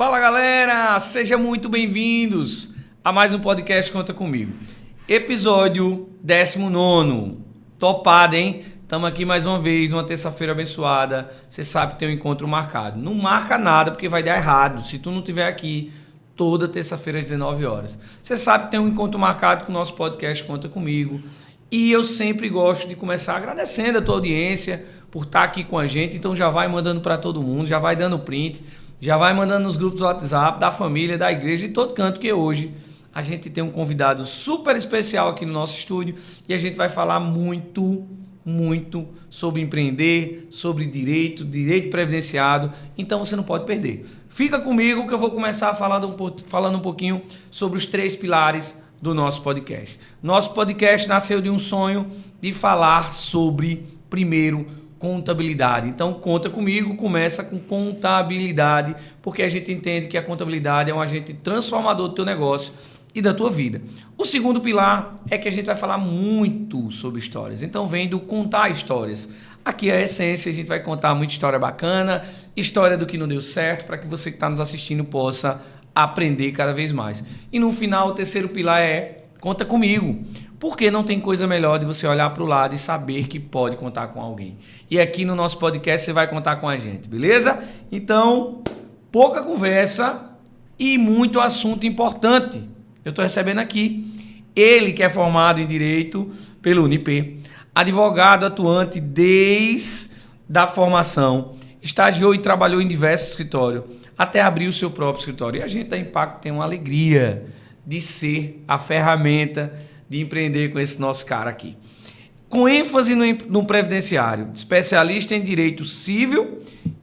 Fala galera, sejam muito bem-vindos a mais um podcast Conta Comigo. Episódio 19º. Topado, hein? Estamos aqui mais uma vez, numa terça-feira abençoada. Você sabe que tem um encontro marcado. Não marca nada porque vai dar errado se tu não estiver aqui toda terça-feira às 19 horas. Você sabe que tem um encontro marcado com o nosso podcast Conta Comigo. E eu sempre gosto de começar agradecendo a tua audiência por estar aqui com a gente. Então já vai mandando para todo mundo, já vai dando print, já vai mandando nos grupos do WhatsApp, da família, da igreja, de todo canto, que hoje a gente tem um convidado super especial aqui no nosso estúdio e a gente vai falar muito sobre empreender, sobre direito previdenciário. Então você não pode perder. Fica comigo que eu vou começar falando um pouquinho sobre os 3 pilares do nosso podcast. Nosso podcast nasceu de um sonho de falar sobre, primeiro, contabilidade. Então, Conta Comigo começa com contabilidade, porque a gente entende que a contabilidade é um agente transformador do teu negócio e da tua vida. O segundo pilar é que a gente vai falar muito sobre histórias. Então, vem do contar histórias. Aqui é a essência, a gente vai contar muita história bacana, história do que não deu certo, para que você que está nos assistindo possa aprender cada vez mais. E no final, o terceiro pilar é Conta Comigo. Porque não tem coisa melhor de você olhar para o lado e saber que pode contar com alguém. E aqui no nosso podcast você vai contar com a gente, beleza? Então, pouca conversa e muito assunto importante. Eu estou recebendo aqui ele que é formado em Direito pelo Unip, advogado atuante desde a formação, estagiou e trabalhou em diversos escritórios, até abrir o seu próprio escritório. E a gente da Impacto tem uma alegria de ser a ferramenta de empreender com esse nosso cara aqui. Com ênfase no previdenciário, especialista em Direito Civil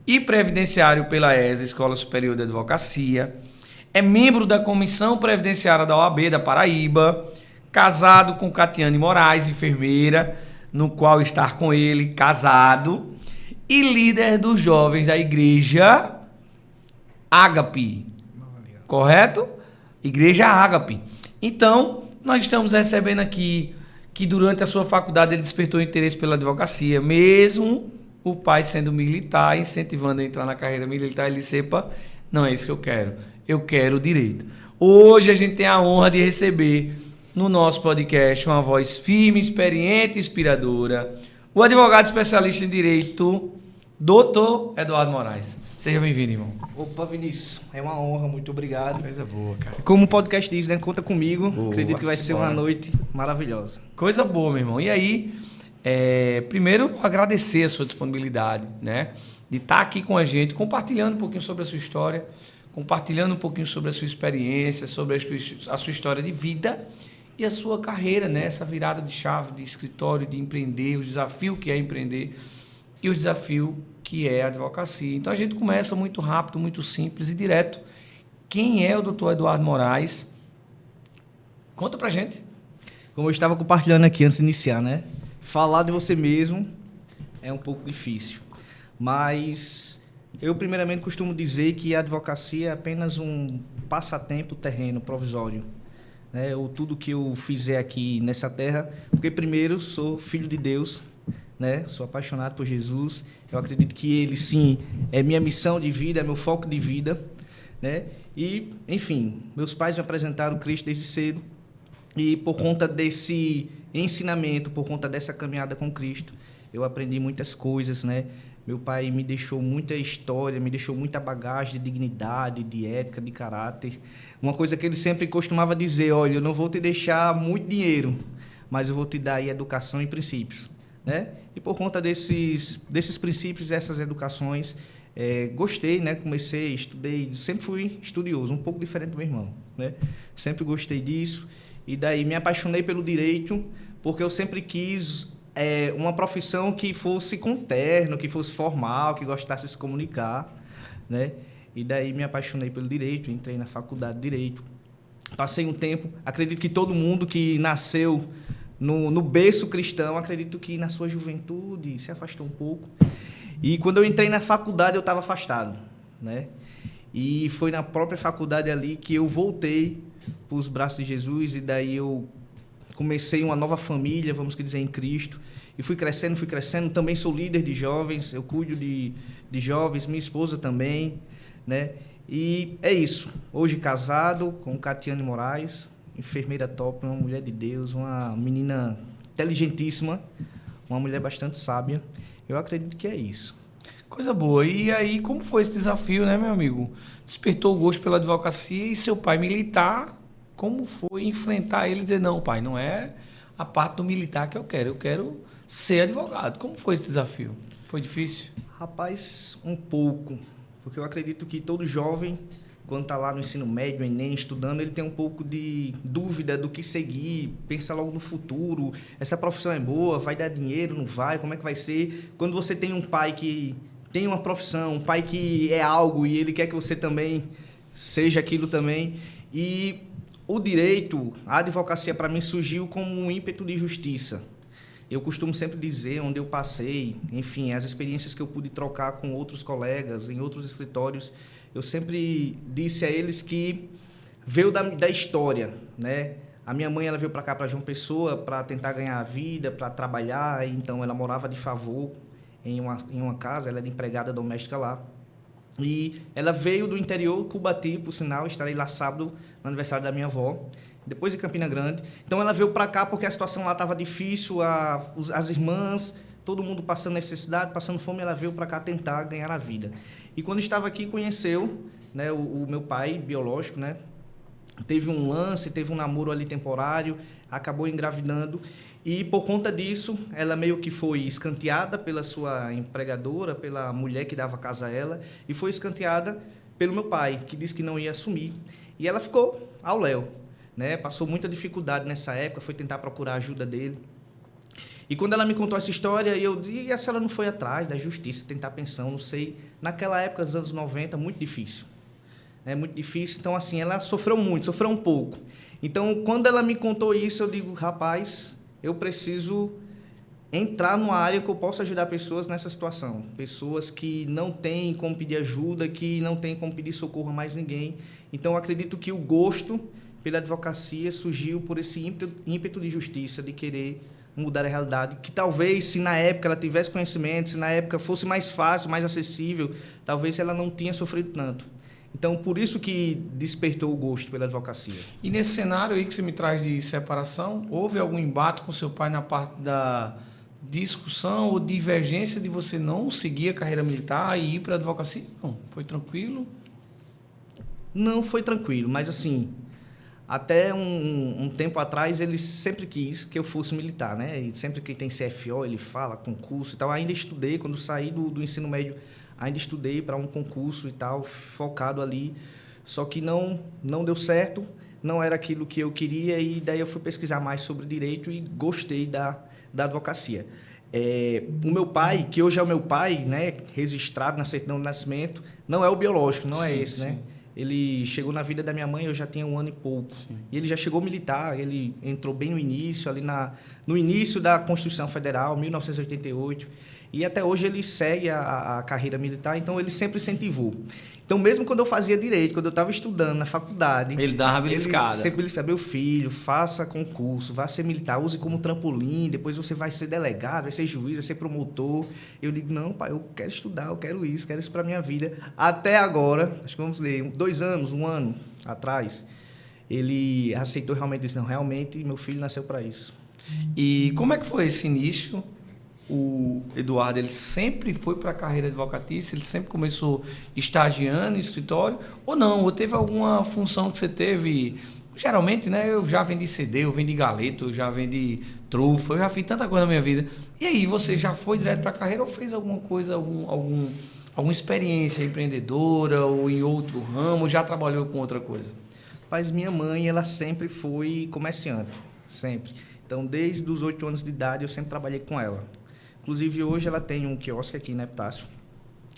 e Previdenciário pela ESA, Escola Superior de Advocacia, é membro da Comissão Previdenciária da OAB da Paraíba, casado com Catiane Moraes, enfermeira, no qual estar com ele, casado, e líder dos jovens da Igreja Ágape. Correto? Igreja Ágape. Então, nós estamos recebendo aqui que durante a sua faculdade ele despertou interesse pela advocacia, mesmo o pai sendo militar, incentivando a entrar na carreira militar, ele disse, epa, não é isso que eu quero direito. Hoje a gente tem a honra de receber no nosso podcast uma voz firme, experiente e inspiradora, o advogado especialista em direito, Dr. Eduardo Moraes. Seja bem-vindo, irmão. Opa, Vinícius, é uma honra, muito obrigado. Coisa boa, cara. Como o podcast diz, né? Conta comigo. Boa, acredito que vai ser uma noite maravilhosa. Coisa boa, meu irmão. E aí, primeiro, agradecer a sua disponibilidade, né? De estar aqui com a gente, compartilhando um pouquinho sobre a sua história, compartilhando um pouquinho sobre a sua experiência, sobre a sua história de vida e a sua carreira, né? Essa virada de chave de escritório, de empreender, o desafio que é empreender e o desafio que é a advocacia. Então a gente começa muito rápido, muito simples e direto. Quem é o Dr. Eduardo Moraes? Conta pra gente. Como eu estava compartilhando aqui antes de iniciar, né? Falar de você mesmo é um pouco difícil. Mas eu primeiramente costumo dizer que a advocacia é apenas um passatempo terreno provisório, né? Ou tudo que eu fizer aqui nessa terra, porque primeiro sou filho de Deus, né? Sou apaixonado por Jesus. Eu acredito que ele, sim, é minha missão de vida, é meu foco de vida, né? E, enfim, meus pais me apresentaram Cristo desde cedo e por conta desse ensinamento, por conta dessa caminhada com Cristo, eu aprendi muitas coisas, né? Meu pai me deixou muita história, me deixou muita bagagem de dignidade, de ética, de caráter. Uma coisa que ele sempre costumava dizer, olha, eu não vou te deixar muito dinheiro, mas eu vou te dar aí educação e princípios, né? E por conta desses princípios, dessas educações, gostei, né? Comecei, estudei, sempre fui estudioso, um pouco diferente do meu irmão, né? Sempre gostei disso e daí me apaixonei pelo direito, porque eu sempre quis uma profissão que fosse com terno, que fosse formal, que gostasse de se comunicar, né? E daí me apaixonei pelo direito, entrei na faculdade de direito, passei um tempo, acredito que todo mundo que nasceu no berço cristão, acredito que na sua juventude se afastou um pouco. E quando eu entrei na faculdade, eu estava afastado, né? E foi na própria faculdade ali que eu voltei para os braços de Jesus e daí eu comecei uma nova família, vamos dizer, em Cristo. E fui crescendo. Também sou líder de jovens, eu cuido de jovens, minha esposa também, né? E é isso. Hoje casado com Catiane Moraes, enfermeira top, uma mulher de Deus, uma menina inteligentíssima, uma mulher bastante sábia. Eu acredito que é isso. Coisa boa. E aí, como foi esse desafio, né, meu amigo? Despertou o gosto pela advocacia e seu pai militar, como foi enfrentar ele e dizer, não, pai, não é a parte do militar que eu quero ser advogado. Como foi esse desafio? Foi difícil? Rapaz, um pouco, porque eu acredito que todo jovem, quando está lá no ensino médio, Enem, estudando, ele tem um pouco de dúvida do que seguir, pensa logo no futuro, essa profissão é boa, vai dar dinheiro, não vai, como é que vai ser? Quando você tem um pai que tem uma profissão, um pai que é algo e ele quer que você também seja aquilo também. E o direito, a advocacia para mim surgiu como um ímpeto de justiça. Eu costumo sempre dizer, onde eu passei, enfim, as experiências que eu pude trocar com outros colegas, em outros escritórios, eu sempre disse a eles que veio da história, né? A minha mãe, ela veio para cá, para João Pessoa, para tentar ganhar a vida, para trabalhar, então ela morava de favor em uma casa, ela era empregada doméstica lá. E ela veio do interior, Cubati, por sinal, estarei lá sábado, no aniversário da minha avó, depois de Campina Grande. Então ela veio para cá porque a situação lá estava difícil, as irmãs, todo mundo passando necessidade, passando fome, ela veio para cá tentar ganhar a vida. E quando estava aqui, conheceu, né, o meu pai biológico, né? Teve um lance, teve um namoro ali temporário, acabou engravidando. E por conta disso, ela meio que foi escanteada pela sua empregadora, pela mulher que dava casa a ela, e foi escanteada pelo meu pai, que disse que não ia assumir. E ela ficou ao léu, né? Passou muita dificuldade nessa época, foi tentar procurar a ajuda dele. E quando ela me contou essa história, eu disse, e a senhora não foi atrás da justiça, tentar pensão, não sei. Naquela época, dos anos 90, muito difícil. É muito difícil, então assim, ela sofreu muito, sofreu um pouco. Então, quando ela me contou isso, eu digo, rapaz, eu preciso entrar numa área que eu possa ajudar pessoas nessa situação. Pessoas que não têm como pedir ajuda, que não têm como pedir socorro a mais ninguém. Então, eu acredito que o gosto pela advocacia surgiu por esse ímpeto de justiça, de querer mudar a realidade, que talvez, se na época ela tivesse conhecimento, se na época fosse mais fácil, mais acessível, talvez ela não tinha sofrido tanto. Então, por isso que despertou o gosto pela advocacia. E nesse cenário aí que você me traz de separação, houve algum embate com seu pai na parte da discussão ou divergência de você não seguir a carreira militar e ir para a advocacia? Não, foi tranquilo? Não foi tranquilo, mas assim, até um tempo atrás ele sempre quis que eu fosse militar, né? E sempre que tem CFO ele fala, concurso e tal. Ainda estudei, quando saí do ensino médio, ainda estudei para um concurso e tal, focado ali, só que não deu certo, não era aquilo que eu queria e daí eu fui pesquisar mais sobre direito e gostei da advocacia. O meu pai, que hoje é o meu pai, né, registrado na certidão de nascimento, não é o biológico, não é esse, sim. Né? Ele chegou na vida da minha mãe, eu já tinha 1 ano e pouco. Sim. E ele já chegou militar, ele entrou bem no início, ali no início da Constituição Federal, 1988. E até hoje ele segue a carreira militar, então ele sempre incentivou. Então, mesmo quando eu fazia direito, quando eu estava estudando na faculdade... Ele dava beliscada. Ele sempre beliscava, meu filho, faça concurso, vá ser militar, use como trampolim, depois você vai ser delegado, vai ser juiz, vai ser promotor. Eu digo, não, pai, eu quero estudar, eu quero isso para a minha vida. Até agora, acho que vamos ler, 2 anos, 1 ano atrás, ele aceitou realmente, disse, não, realmente meu filho nasceu para isso. E como é que foi esse início? O Eduardo, ele sempre foi para a carreira advocatícia, ele sempre começou estagiando em escritório, ou não? Ou teve alguma função que você teve? Geralmente, né, eu já vendi CD, eu vendi galeto, eu já vendi trufa, eu já fiz tanta coisa na minha vida. E aí, você já foi direto para a carreira ou fez alguma coisa, alguma experiência empreendedora ou em outro ramo, já trabalhou com outra coisa? Mas minha mãe, ela sempre foi comerciante, sempre. Então, desde os 8 anos de idade, eu sempre trabalhei com ela. Inclusive, hoje ela tem um quiosque aqui na Epitácio,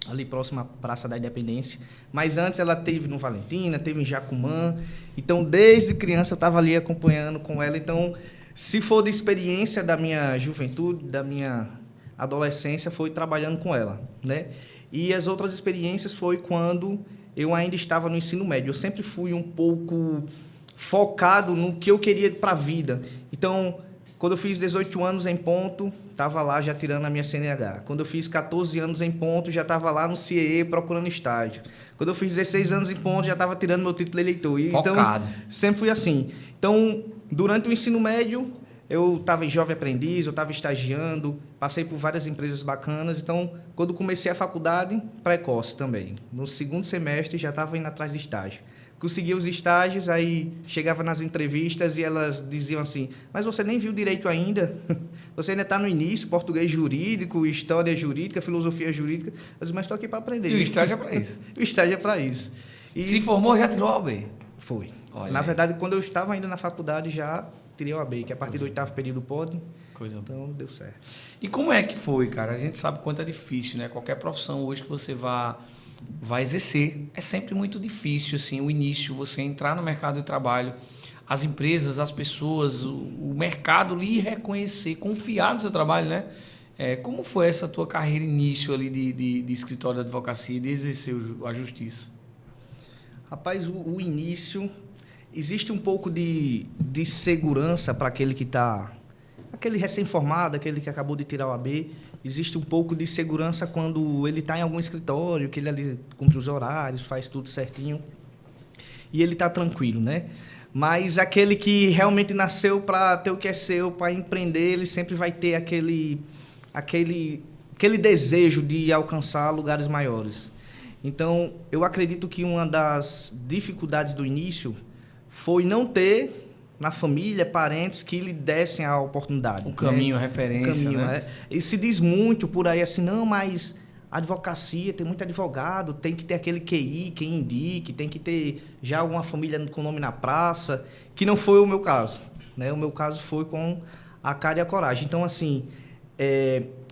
ali próximo à Praça da Independência. Mas antes ela teve no Valentina, teve em Jacumã. Então, desde criança eu estava ali acompanhando com ela. Então, se for de experiência da minha juventude, da minha adolescência, foi trabalhando com ela, né? E as outras experiências foi quando eu ainda estava no ensino médio. Eu sempre fui um pouco focado no que eu queria para a vida. Então, Quando eu fiz 18 anos em ponto, estava lá já tirando a minha CNH. Quando eu fiz 14 anos em ponto, já estava lá no CIE procurando estágio. Quando eu fiz 16 anos em ponto, já estava tirando meu título de eleitor. Focado. Então, sempre fui assim. Então, durante o ensino médio, eu estava em jovem aprendiz, eu estava estagiando, passei por várias empresas bacanas. Então, quando comecei a faculdade, precoce também. No segundo semestre, já estava indo atrás de estágio. Conseguia os estágios, aí chegava nas entrevistas e elas diziam assim, mas você nem viu direito ainda? Você ainda está no início, português jurídico, história jurídica, filosofia jurídica. Eu disse, mas estou aqui para aprender. E o estágio é para isso. O estágio é para isso. E se formou, já tirou a OAB? foi. Olha Na aí. verdade, quando eu estava ainda na faculdade, já tirei o AB, que a partir do 8º período pode. Coisa boa. Então, deu certo. E como é que foi, cara? A gente sabe quanto é difícil, né? Qualquer profissão hoje que você vai exercer, é sempre muito difícil, assim, o início, você entrar no mercado de trabalho, as empresas, as pessoas, o mercado lhe reconhecer, confiar no seu trabalho, né? Como foi essa tua carreira início ali de escritório de advocacia, de exercer a justiça? Rapaz, o início, existe um pouco de segurança para aquele que está... Aquele recém-formado, aquele que acabou de tirar o AB, existe um pouco de segurança quando ele está em algum escritório, que ele ali cumpre os horários, faz tudo certinho, e ele está tranquilo, né? Mas aquele que realmente nasceu para ter o que é seu, para empreender, ele sempre vai ter aquele desejo de alcançar lugares maiores. Então, eu acredito que uma das dificuldades do início foi não ter na família, parentes que lhe dessem a oportunidade. O caminho, né? a referência, o caminho, né? E se diz muito por aí assim, não, mas a advocacia tem muito advogado, tem que ter aquele QI, quem indique, tem que ter já alguma família com nome na praça, que não foi o meu caso, né? O meu caso foi com a cara e a coragem. Então, assim,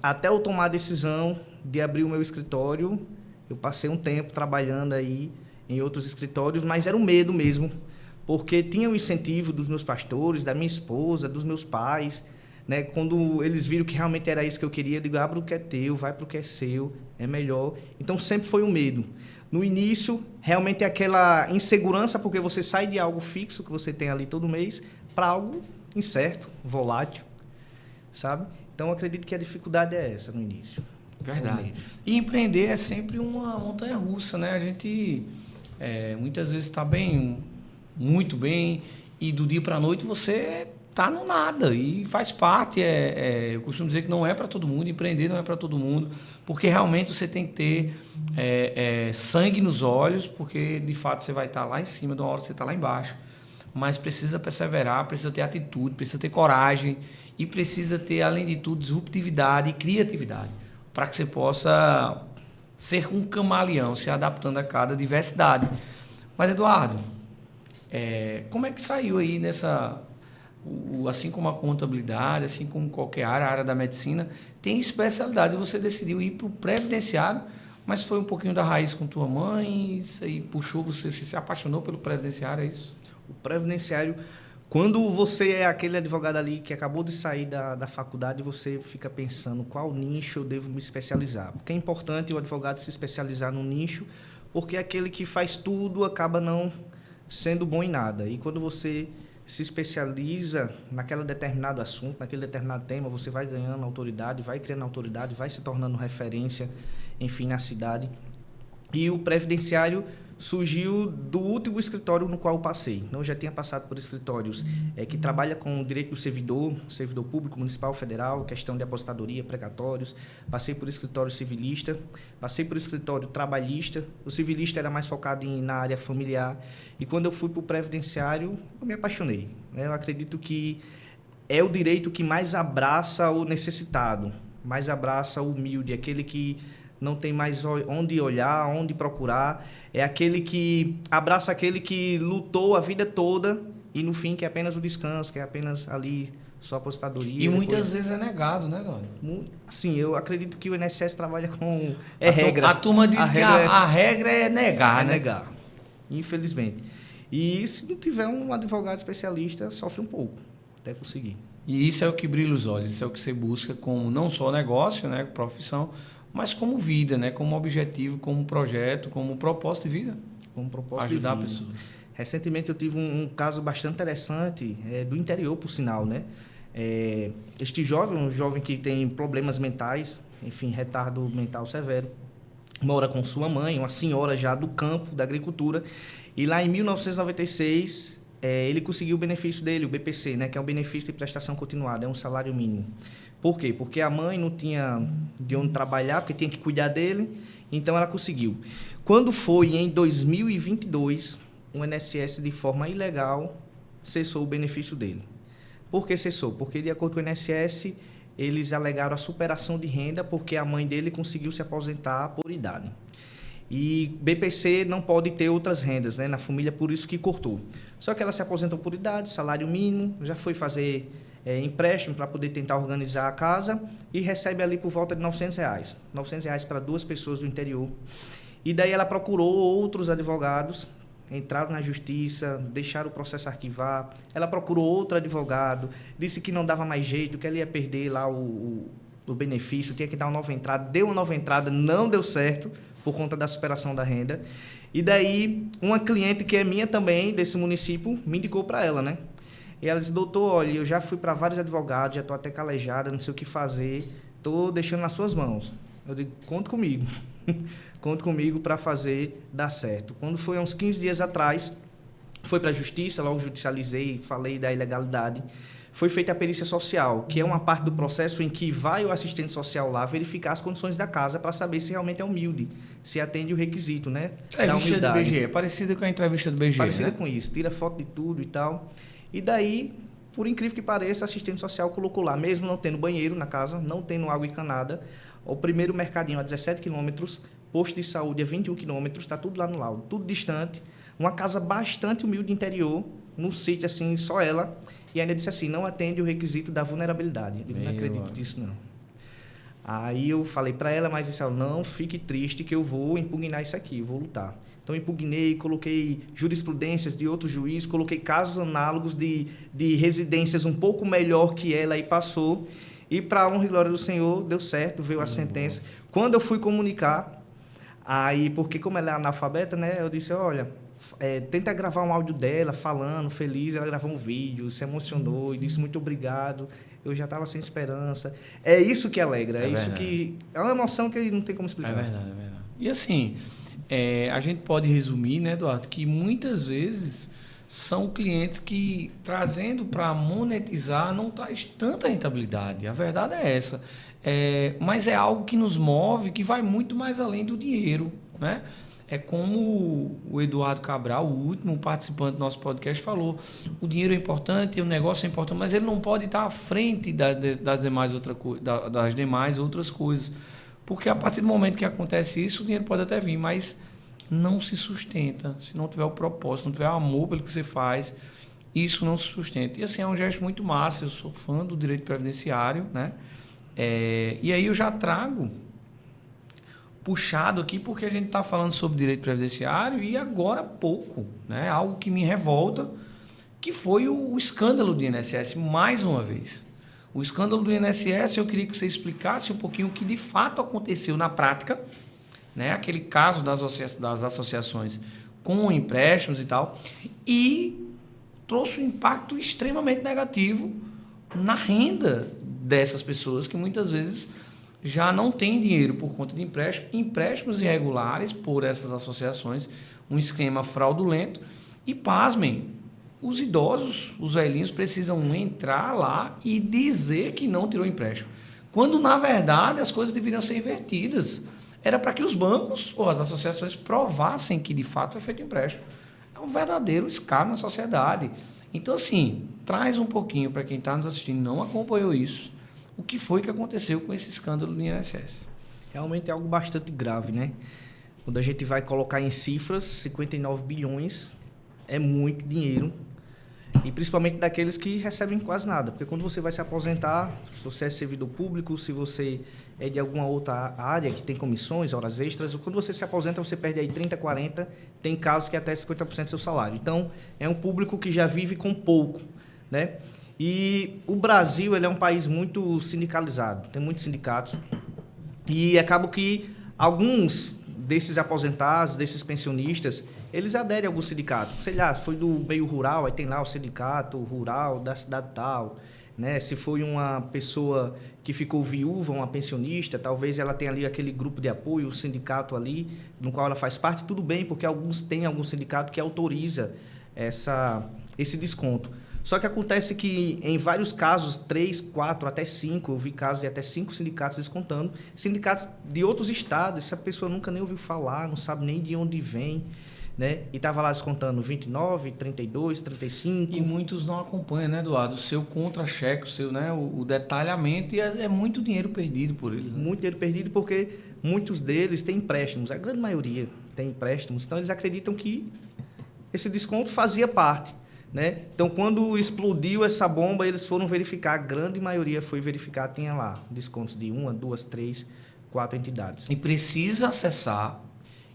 até eu tomar a decisão de abrir o meu escritório, eu passei um tempo trabalhando aí em outros escritórios, mas era um medo mesmo, porque tinha o incentivo dos meus pastores, da minha esposa, dos meus pais, né? Quando eles viram que realmente era isso que eu queria, eu digo, abre o que é teu, vai para o que é seu, é melhor. Então, sempre foi um medo. No início, realmente é aquela insegurança, porque você sai de algo fixo que você tem ali todo mês para algo incerto, volátil, sabe? Então, eu acredito que a dificuldade é essa no início. Verdade. E empreender é sempre uma montanha-russa, né? A gente muitas vezes está bem, muito bem, e do dia para a noite você está no nada e faz parte. Eu costumo dizer que não é para todo mundo, empreender não é para todo mundo, porque realmente você tem que ter sangue nos olhos, porque de fato você vai estar lá em cima, de uma hora você está lá embaixo. Mas precisa perseverar, precisa ter atitude, precisa ter coragem e precisa ter, além de tudo, disruptividade e criatividade, para que você possa ser um camaleão, se adaptando a cada diversidade. Mas, Eduardo, como é que saiu aí nessa... Assim como a contabilidade, assim como qualquer área, a área da medicina, tem especialidades. Você decidiu ir para o previdenciário, mas foi um pouquinho da raiz com tua mãe, isso aí puxou, você se apaixonou pelo previdenciário, é isso? O previdenciário, quando você é aquele advogado ali que acabou de sair da faculdade, você fica pensando qual nicho eu devo me especializar. Porque é importante o advogado se especializar no nicho, porque aquele que faz tudo acaba não sendo bom em nada. E quando você se especializa naquele determinado assunto, naquele determinado tema, você vai ganhando autoridade, vai criando autoridade, vai se tornando referência, enfim, na cidade. E o previdenciário surgiu do último escritório no qual eu passei. Eu já tinha passado por escritórios que trabalham com o direito do servidor público, municipal, federal, questão de aposentadoria, precatórios. Passei por escritório civilista, passei por escritório trabalhista. O civilista era mais focado na área familiar. E quando eu fui para o previdenciário, eu me apaixonei. Eu acredito que é o direito que mais abraça o necessitado, mais abraça o humilde, aquele que não tem mais onde olhar, onde procurar. É aquele que abraça aquele que lutou a vida toda e no fim quer apenas o descanso, quer apenas ali só aposentadoria. E muitas vezes é negado, né, Dório? Sim, eu acredito que o INSS trabalha com... regra. A turma diz que a regra é negar, né? É negar, infelizmente. E se não tiver um advogado especialista, sofre um pouco até conseguir. E isso é o que brilha os olhos, isso é o que você busca como não só negócio, né, profissão, mas como vida, né? Como objetivo, como projeto, como propósito de vida. Como propósito ajudar de vida. Pessoas. Recentemente eu tive um caso bastante interessante, do interior, por sinal, né? Este jovem, um jovem que tem problemas mentais, enfim, retardo mental severo, mora com sua mãe, uma senhora já do campo, da agricultura, e lá em 1996 ele conseguiu o benefício dele, o BPC, né, que é o benefício de prestação continuada, é um salário mínimo. Por quê? Porque a mãe não tinha de onde trabalhar, porque tinha que cuidar dele, então ela conseguiu. Quando foi em 2022, o INSS, de forma ilegal, cessou o benefício dele. Por que cessou? Porque, de acordo com o INSS, eles alegaram a superação de renda porque a mãe dele conseguiu se aposentar por idade. E BPC não pode ter outras rendas, né, na família, por isso que cortou. Só que ela se aposentou por idade, salário mínimo, já foi fazer empréstimo para poder tentar organizar a casa e recebe ali por volta de R$900. R$900 para 2 pessoas do interior. E daí ela procurou outros advogados, entraram na justiça, deixaram o processo arquivar. Ela procurou outro advogado, disse que não dava mais jeito, que ela ia perder lá o benefício, tinha que dar uma nova entrada. Deu uma nova entrada, não deu certo por conta da superação da renda. E daí, uma cliente que é minha também, desse município, me indicou para ela, né? E ela disse, doutor, olha, eu já fui para vários advogados, já estou até calejada, não sei o que fazer, estou deixando nas suas mãos. Eu digo, conte comigo. Conte comigo para fazer dar certo. Quando foi há uns 15 dias atrás, foi para a justiça, logo judicializei, falei da ilegalidade. Foi feita a perícia social, que é uma parte do processo em que vai o assistente social lá verificar as condições da casa para saber se realmente é humilde, se atende o requisito, né? Entrevista do BGE, é parecida com a entrevista do BGE, parecida, né? Com isso, tira foto de tudo e tal. E daí, por incrível que pareça, a assistente social colocou lá, mesmo não tendo banheiro na casa, não tendo água encanada, o primeiro mercadinho a 17 quilômetros, posto de saúde a 21 quilômetros, está tudo lá no laudo, tudo distante, uma casa bastante humilde interior, no sítio assim, só ela, e ainda disse assim, não atende o requisito da vulnerabilidade. Eu não acredito nisso, não. Aí eu falei para ela, mas disse, não fique triste que eu vou impugnar isso aqui, eu vou lutar. Então, impugnei, coloquei jurisprudências de outro juiz, coloquei casos análogos de residências um pouco melhor que ela e passou. E, para a honra e glória do Senhor, deu certo, veio a sentença. Quando eu fui comunicar, aí, porque como ela é analfabeta, né, eu disse, olha, tenta gravar um áudio dela, falando, feliz. Ela gravou um vídeo, se emocionou e disse muito obrigado. Eu já estava sem esperança. É isso que alegra, é isso que... É uma emoção que não tem como explicar. É verdade. E assim... a gente pode resumir, né, Eduardo, que muitas vezes são clientes que, trazendo para monetizar, não traz tanta rentabilidade. A verdade é essa. Mas é algo que nos move, que vai muito mais além do dinheiro, né? É como o Eduardo Cabral, o último participante do nosso podcast, falou. O dinheiro é importante, o negócio é importante, mas ele não pode estar à frente das demais outras coisas. Porque a partir do momento que acontece isso, o dinheiro pode até vir, mas não se sustenta. Se não tiver o propósito, não tiver amor pelo que você faz, isso não se sustenta. E assim, é um gesto muito massa. Eu sou fã do direito previdenciário, né? E aí eu já trago puxado aqui, porque a gente está falando sobre direito previdenciário e agora há pouco, né? Algo que me revolta, que foi o escândalo do INSS, mais uma vez. O escândalo do INSS, eu queria que você explicasse um pouquinho o que de fato aconteceu na prática, né? Aquele caso das associações com empréstimos e tal, e trouxe um impacto extremamente negativo na renda dessas pessoas que muitas vezes já não têm dinheiro por conta de empréstimos irregulares por essas associações, um esquema fraudulento. E, pasmem, os idosos, os velhinhos, precisam entrar lá e dizer que não tirou empréstimo. Quando, na verdade, as coisas deveriam ser invertidas. Era para que os bancos ou as associações provassem que, de fato, foi feito empréstimo. É um verdadeiro escárnio na sociedade. Então, assim, traz um pouquinho para quem está nos assistindo, não acompanhou isso, o que foi que aconteceu com esse escândalo do INSS. Realmente é algo bastante grave, né? Quando a gente vai colocar em cifras, 59 bilhões é muito dinheiro. E principalmente daqueles que recebem quase nada. Porque quando você vai se aposentar, se você é servidor público, se você é de alguma outra área que tem comissões, horas extras, quando você se aposenta, você perde aí 30, 40, tem casos que até 50% do seu salário. Então, é um público que já vive com pouco, né? E o Brasil, ele é um país muito sindicalizado, tem muitos sindicatos. E acaba que alguns desses aposentados, desses pensionistas, eles aderem a algum sindicato. Sei lá, foi do meio rural, aí tem lá o sindicato rural da cidade tal. né? Se foi uma pessoa que ficou viúva, uma pensionista, talvez ela tenha ali aquele grupo de apoio, o sindicato ali, no qual ela faz parte, tudo bem, porque tem algum sindicato que autoriza esse desconto. Só que acontece que, em vários casos, 3, 4, até 5, eu vi casos de até 5 sindicatos descontando, sindicatos de outros estados, essa pessoa nunca nem ouviu falar, não sabe nem de onde vem, né? E estava lá descontando 29, 32, 35. E muitos não acompanham, né, Eduardo? O seu contra-cheque, o seu, né, o detalhamento, e é muito dinheiro perdido por eles. Né? Muito dinheiro perdido porque muitos deles têm empréstimos, a grande maioria tem empréstimos, então eles acreditam que esse desconto fazia parte. Né? Então, quando explodiu essa bomba, eles foram verificar, a grande maioria foi verificar, tinha lá descontos de 1, 2, 3, 4 entidades. E precisa acessar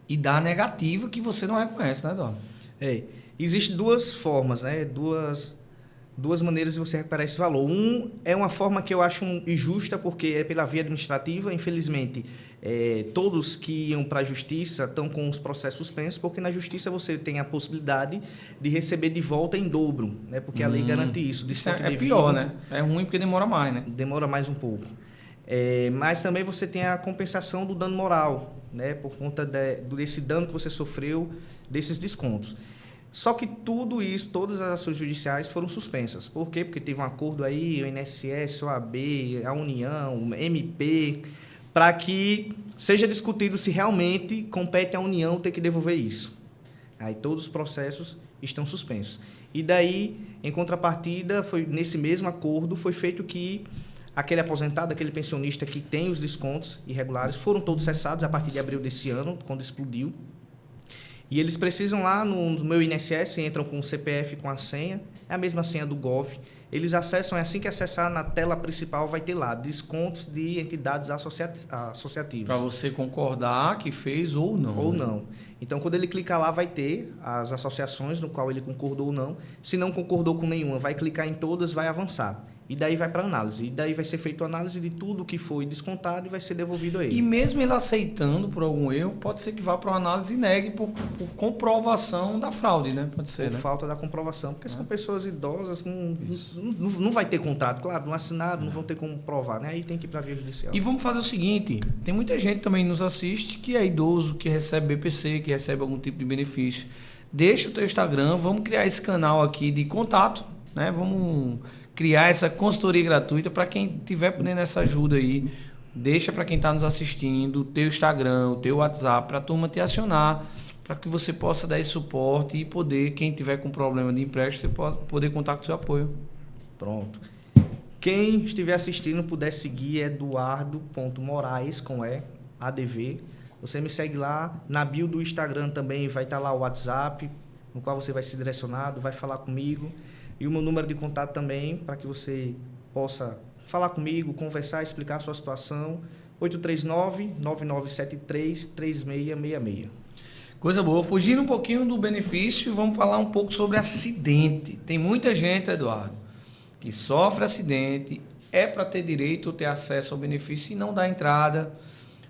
e dar a negativa que você não reconhece, né, Eduardo? Existem duas formas, né? Duas maneiras de você recuperar esse valor. É uma forma que eu acho injusta, porque é pela via administrativa. Infelizmente, todos que iam para a justiça estão com os processos suspensos, porque na justiça você tem a possibilidade de receber de volta em dobro, né? Porque a lei garante isso. Isso é pior, né? É ruim porque demora mais, né? Demora mais um pouco. Mas também você tem a compensação do dano moral, né? Por conta desse dano que você sofreu, desses descontos. Só que tudo isso, todas as ações judiciais foram suspensas. Por quê? Porque teve um acordo aí, o INSS, OAB, a União, o MP, para que seja discutido se realmente compete à União ter que devolver isso. Aí todos os processos estão suspensos. E daí, em contrapartida, nesse mesmo acordo, foi feito que aquele aposentado, aquele pensionista que tem os descontos irregulares, foram todos cessados a partir de abril desse ano, quando explodiu. E eles precisam lá no meu INSS, entram com o CPF, com a senha, é a mesma senha do Gov. Eles acessam, assim que acessar na tela principal, vai ter lá descontos de entidades associativas. Para você concordar que fez ou não. Ou não. Então, quando ele clicar lá, vai ter as associações no qual ele concordou ou não. Se não concordou com nenhuma, vai clicar em todas, vai avançar. E daí vai para análise. E daí vai ser feita a análise de tudo que foi descontado e vai ser devolvido a ele. E mesmo ele aceitando por algum erro, pode ser que vá para uma análise e negue por comprovação da fraude, né? Pode ser, por falta da comprovação. Porque são pessoas idosas, não vai ter contrato. Claro, não assinaram, não vão ter como provar, né? Aí tem que ir para a via judicial. E vamos fazer o seguinte, tem muita gente também que nos assiste que é idoso, que recebe BPC, que recebe algum tipo de benefício. Deixa o teu Instagram, vamos criar esse canal aqui de contato, né? Vamos criar essa consultoria gratuita para quem tiver podendo essa ajuda aí. Deixa para quem está nos assistindo o teu Instagram, o teu WhatsApp, para a turma te acionar, para que você possa dar esse suporte e poder, quem tiver com problema de empréstimo, você pode poder contar com o seu apoio. Pronto. Quem estiver assistindo puder seguir Eduardo.Moraes com ADV. Você me segue lá. Na bio do Instagram também vai estar lá o WhatsApp, no qual você vai ser direcionado, vai falar comigo. E o meu número de contato também, para que você possa falar comigo, conversar, explicar a sua situação. 839-9973-3666. Coisa boa. Fugindo um pouquinho do benefício, vamos falar um pouco sobre acidente. Tem muita gente, Eduardo, que sofre acidente, é para ter direito ou ter acesso ao benefício e não dá entrada.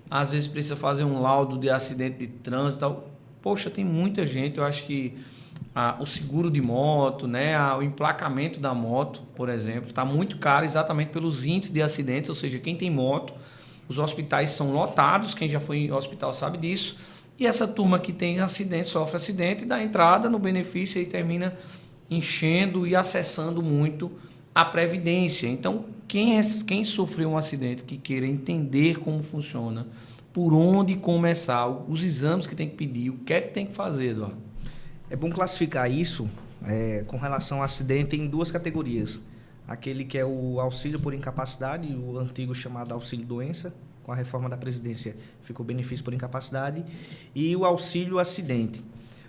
Às vezes precisa fazer um laudo de acidente de trânsito e tal. Poxa, tem muita gente, eu acho que o seguro de moto, né, o emplacamento da moto, por exemplo, está muito caro exatamente pelos índices de acidentes, ou seja, quem tem moto, os hospitais são lotados, quem já foi em hospital sabe disso, e essa turma que tem acidente, sofre acidente, dá entrada no benefício e termina enchendo e acessando muito a Previdência. Então, quem sofreu um acidente, que queira entender como funciona, por onde começar, os exames que tem que pedir, o que é que tem que fazer, Eduardo? É bom classificar isso com relação ao acidente em duas categorias. Aquele que é o auxílio por incapacidade, o antigo chamado auxílio-doença, com a reforma da Previdência ficou benefício por incapacidade, e o auxílio-acidente.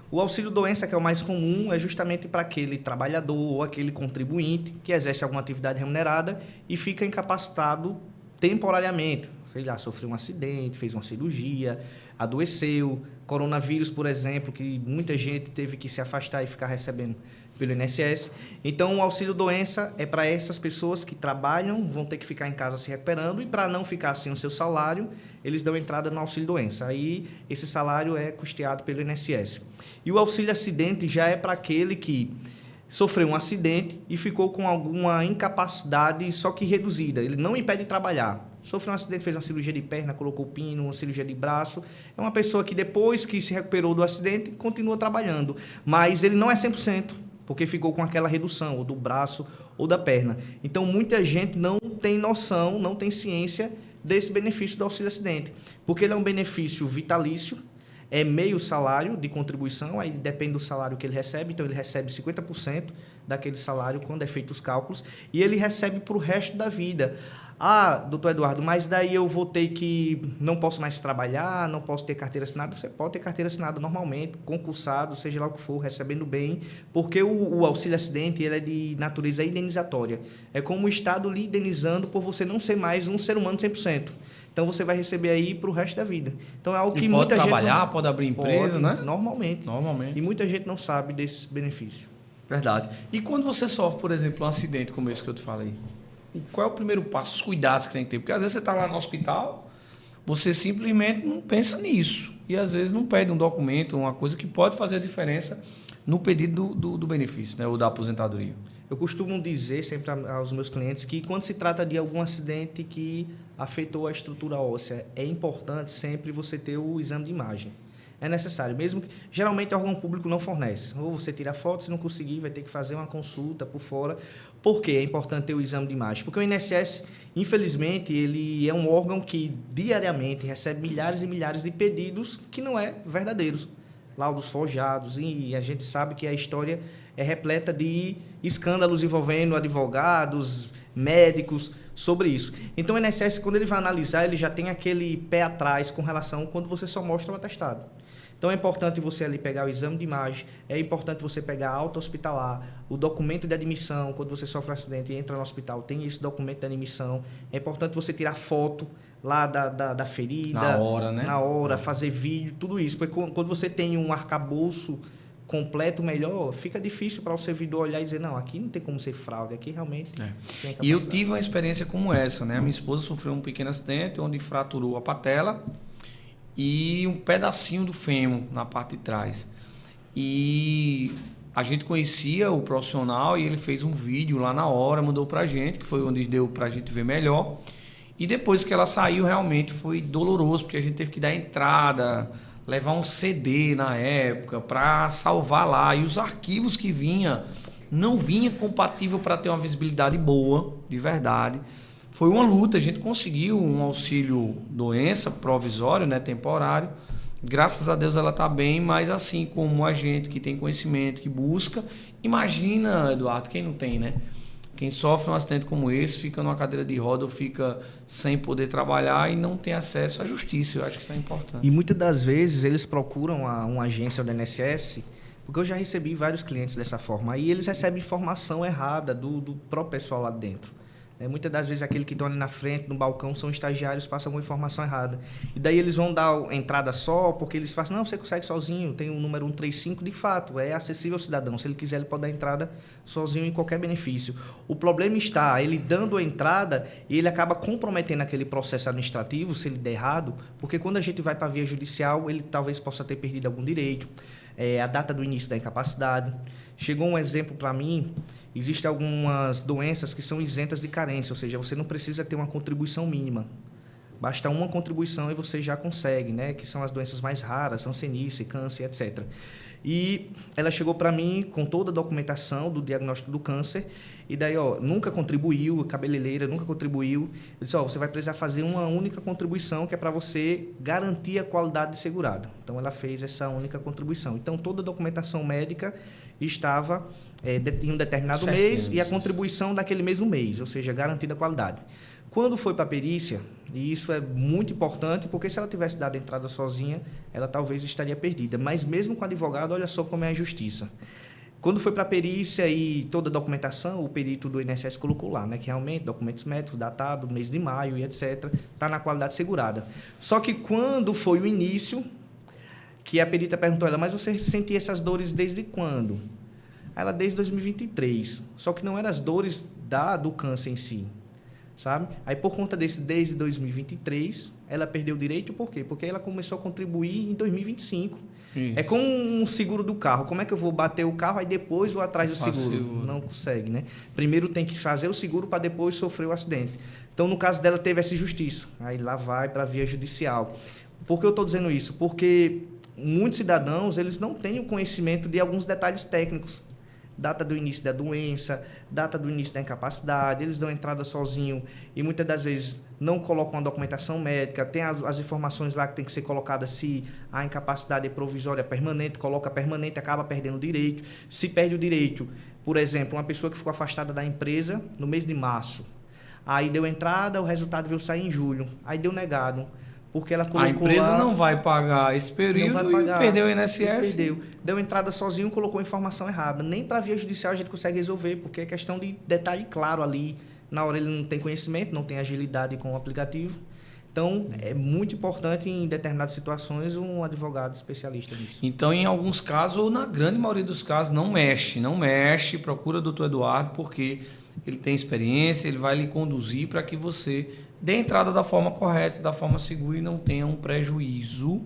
O auxílio-doença, que é o mais comum, é justamente para aquele trabalhador ou aquele contribuinte que exerce alguma atividade remunerada e fica incapacitado temporariamente. Sei lá, sofreu um acidente, fez uma cirurgia, adoeceu, coronavírus, por exemplo, que muita gente teve que se afastar e ficar recebendo pelo INSS. Então, o auxílio-doença é para essas pessoas que trabalham, vão ter que ficar em casa se recuperando, e para não ficar sem o seu salário, eles dão entrada no auxílio-doença. Aí, esse salário é custeado pelo INSS. E o auxílio-acidente já é para aquele que sofreu um acidente e ficou com alguma incapacidade, só que reduzida. Ele não impede de trabalhar. Sofreu um acidente, fez uma cirurgia de perna, colocou pino, uma cirurgia de braço. É uma pessoa que depois que se recuperou do acidente, continua trabalhando. Mas ele não é 100%, porque ficou com aquela redução, ou do braço ou da perna. Então, muita gente não tem noção, não tem ciência desse benefício do auxílio-acidente. Porque ele é um benefício vitalício, é meio salário de contribuição, aí depende do salário que ele recebe, então ele recebe 50% daquele salário quando é feito os cálculos, e ele recebe para o resto da vida. Ah, doutor Eduardo, mas daí eu vou ter que... não posso mais trabalhar, não posso ter carteira assinada. Você pode ter carteira assinada normalmente, concursado, seja lá o que for, recebendo bem, porque o auxílio-acidente ele é de natureza indenizatória. É como o Estado lhe indenizando por você não ser mais um ser humano 100%. Então, você vai receber aí para o resto da vida. Então, é algo que muita gente... Pode trabalhar, pode abrir empresa, né? Normalmente. E muita gente não sabe desse benefício. Verdade. E quando você sofre, por exemplo, um acidente como esse que eu te falei, qual é o primeiro passo, os cuidados que tem que ter? Porque às vezes você está lá no hospital, você simplesmente não pensa nisso. E às vezes não pede um documento, uma coisa que pode fazer a diferença no pedido do benefício, né? Ou da aposentadoria. Eu costumo dizer sempre aos meus clientes que quando se trata de algum acidente que afetou a estrutura óssea, é importante sempre você ter o exame de imagem. É necessário, mesmo que geralmente o órgão público não fornece. Ou você tira foto, se não conseguir, vai ter que fazer uma consulta por fora. Por que é importante ter o exame de imagem? Porque o INSS, infelizmente, ele é um órgão que diariamente recebe milhares e milhares de pedidos que não é verdadeiros. Laudos forjados, e a gente sabe que a história é repleta de escândalos envolvendo advogados, médicos, sobre isso. Então, o INSS, quando ele vai analisar, ele já tem aquele pé atrás com relação quando você só mostra o atestado. Então, é importante você ali pegar o exame de imagem, é importante você pegar a alta hospitalar, o documento de admissão, quando você sofre um acidente e entra no hospital, tem esse documento de admissão. É importante você tirar foto lá da ferida. Na hora, né? Na hora, fazer vídeo, tudo isso. Porque quando você tem um arcabouço completo, melhor, fica difícil para o servidor olhar e dizer, não, aqui não tem como ser fraude, aqui realmente tem capacidade. E eu tive uma experiência como essa, né? A minha esposa sofreu um pequeno acidente onde fraturou a patela e um pedacinho do fêmur na parte de trás. E a gente conhecia o profissional e ele fez um vídeo lá na hora, mandou pra gente, que foi onde deu pra gente ver melhor. E depois que ela saiu, realmente foi doloroso, porque a gente teve que dar entrada, levar um CD na época para salvar lá. E os arquivos que não vinha compatível para ter uma visibilidade boa, de verdade. Foi uma luta, a gente conseguiu um auxílio doença provisório, né, temporário. Graças a Deus ela está bem, mas assim como a gente que tem conhecimento, que busca, imagina, Eduardo, quem não tem, né? Quem sofre um acidente como esse, fica numa cadeira de roda ou fica sem poder trabalhar e não tem acesso à justiça. Eu acho que isso é importante. E muitas das vezes eles procuram uma agência do INSS, porque eu já recebi vários clientes dessa forma, aí eles recebem informação errada do próprio pessoal lá dentro. Muitas das vezes aquele que estão ali na frente, no balcão, são estagiários, passam uma informação errada. E daí eles vão dar entrada só, porque eles falam, não, você consegue sozinho, tem o número 135, de fato, é acessível ao cidadão. Se ele quiser, ele pode dar entrada sozinho em qualquer benefício. O problema está, ele dando a entrada, e ele acaba comprometendo aquele processo administrativo, se ele der errado, porque quando a gente vai para a via judicial, ele talvez possa ter perdido algum direito, a data do início da incapacidade. Chegou um exemplo para mim, existem algumas doenças que são isentas de carência, ou seja, você não precisa ter uma contribuição mínima. Basta uma contribuição e você já consegue, né? Que são as doenças mais raras, hanseníase, câncer, etc. E ela chegou para mim com toda a documentação do diagnóstico do câncer, e daí, nunca contribuiu, cabeleireira nunca contribuiu. Eu disse, você vai precisar fazer uma única contribuição que é para você garantir a qualidade de segurado. Então, ela fez essa única contribuição. Então, toda a documentação médica estava em um determinado mês e a contribuição daquele mesmo mês, ou seja, garantida a qualidade. Quando foi para a perícia, e isso é muito importante, porque se ela tivesse dado entrada sozinha, ela talvez estaria perdida. Mas mesmo com advogado, olha só como é a justiça. Quando foi para a perícia e toda a documentação, o perito do INSS colocou lá, né, que realmente documentos médicos, datado, mês de maio e etc., está na qualidade segurada. Só que quando foi o início, que a perita perguntou a ela, mas você sentia essas dores desde quando? Ela, desde 2023. Só que não eram as dores do câncer em si, sabe? Aí, por conta desse, desde 2023, ela perdeu o direito, por quê? Porque ela começou a contribuir em 2025. É como um seguro do carro. Como é que eu vou bater o carro e depois vou atrás do Faço seguro? seguro. Não consegue, né? Primeiro tem que fazer o seguro para depois sofrer o acidente. Então, no caso dela, teve essa injustiça. Aí lá vai para a via judicial. Por que eu estou dizendo isso? Porque muitos cidadãos eles não têm o conhecimento de alguns detalhes técnicos. Data do início da doença, data do início da incapacidade, eles dão entrada sozinho e muitas das vezes não colocam a documentação médica, tem as informações lá que tem que ser colocadas se a incapacidade é provisória, permanente, coloca permanente, acaba perdendo o direito. Se perde o direito, por exemplo, uma pessoa que ficou afastada da empresa no mês de março, aí deu entrada, o resultado veio sair em julho, aí deu negado. Porque ela colocou A empresa lá, não vai pagar esse período não vai pagar, e perdeu o INSS. perdeu. Deu entrada sozinho, colocou informação errada. Nem para via judicial a gente consegue resolver, porque é questão de detalhe claro ali. Na hora ele não tem conhecimento, não tem agilidade com o aplicativo. Então, é muito importante em determinadas situações um advogado especialista nisso. Então, em alguns casos, ou na grande maioria dos casos, não mexe, procura o doutor Eduardo, porque ele tem experiência, ele vai lhe conduzir para que você dê entrada da forma correta, da forma segura e não tenha um prejuízo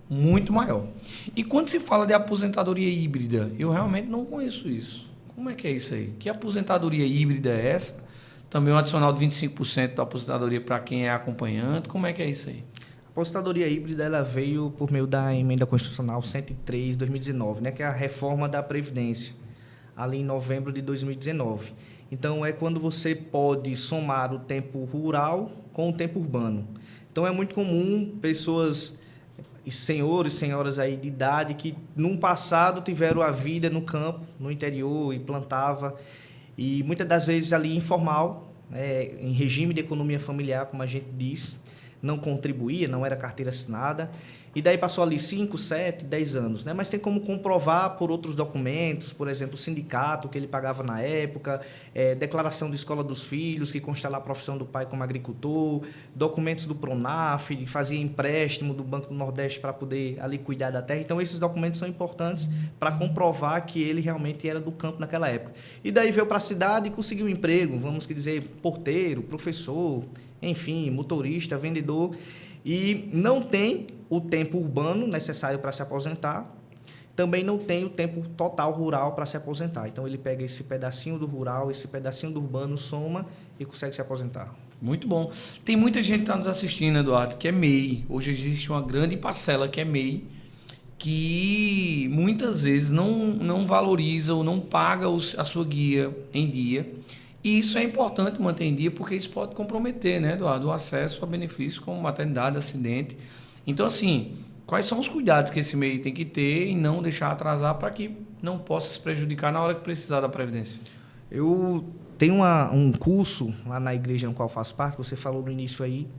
muito maior. E quando se fala de aposentadoria híbrida, eu realmente não conheço isso. Como é que é isso aí? Que aposentadoria híbrida é essa? Também um adicional de 25% da aposentadoria para quem é acompanhante. Como é que é isso aí? A aposentadoria híbrida ela veio por meio da emenda constitucional 103 de 2019, né, que é a reforma da Previdência, ali em novembro de 2019. Então, é quando você pode somar o tempo rural com o tempo urbano. Então, é muito comum pessoas, senhores, senhoras aí de idade, que num passado tiveram a vida no campo, no interior, e plantava, e muitas das vezes ali informal, em regime de economia familiar, como a gente diz, não contribuía, não era carteira assinada, e daí passou ali 5, 7, 10 anos, né? Mas tem como comprovar por outros documentos, por exemplo, o sindicato que ele pagava na época, declaração de escola dos filhos, que consta lá a profissão do pai como agricultor, documentos do Pronaf, fazia empréstimo do Banco do Nordeste para poder ali cuidar da terra. Então, esses documentos são importantes para comprovar que ele realmente era do campo naquela época. E daí veio para a cidade e conseguiu um emprego, vamos dizer, porteiro, professor, enfim, motorista, vendedor, e não tem o tempo urbano necessário para se aposentar, também não tem o tempo total rural para se aposentar. Então, ele pega esse pedacinho do rural, esse pedacinho do urbano, soma e consegue se aposentar. Muito bom. Tem muita gente que está nos assistindo, Eduardo, que é MEI. Hoje existe uma grande parcela que é MEI, que muitas vezes não valoriza ou não paga a sua guia em dia. E isso é importante manter em dia, porque isso pode comprometer, né, Eduardo, o acesso a benefícios como maternidade, acidente. Então, assim, quais são os cuidados que esse MEI tem que ter e não deixar atrasar para que não possa se prejudicar na hora que precisar da Previdência? Eu tenho um curso lá na igreja no qual eu faço parte, você falou no início aí,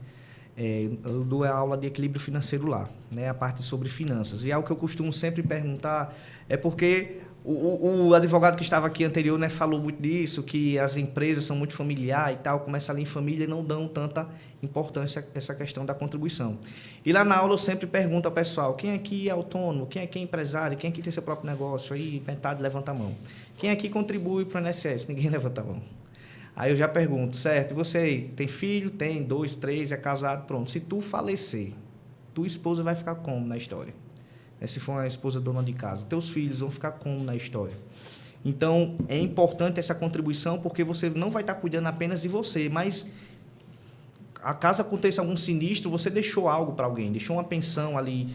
eu dou a aula de equilíbrio financeiro lá, né, a parte sobre finanças. E algo que eu costumo sempre perguntar é porque o advogado que estava aqui anterior, né, falou muito disso, que as empresas são muito familiares e tal, começa ali em família e não dão tanta importância a essa questão da contribuição. E lá na aula eu sempre pergunto ao pessoal, quem aqui é autônomo, quem aqui é empresário, quem aqui tem seu próprio negócio? Aí metade levanta a mão. Quem aqui contribui para o INSS? Ninguém levanta a mão. Aí eu já pergunto, certo, você aí, tem filho? Tem 2, 3, é casado? Pronto, se tu falecer, tua esposa vai ficar como na história? Se for uma esposa dona de casa, teus filhos vão ficar como na história? Então, é importante essa contribuição, porque você não vai estar cuidando apenas de você, mas caso aconteça algum sinistro, você deixou algo para alguém, deixou uma pensão ali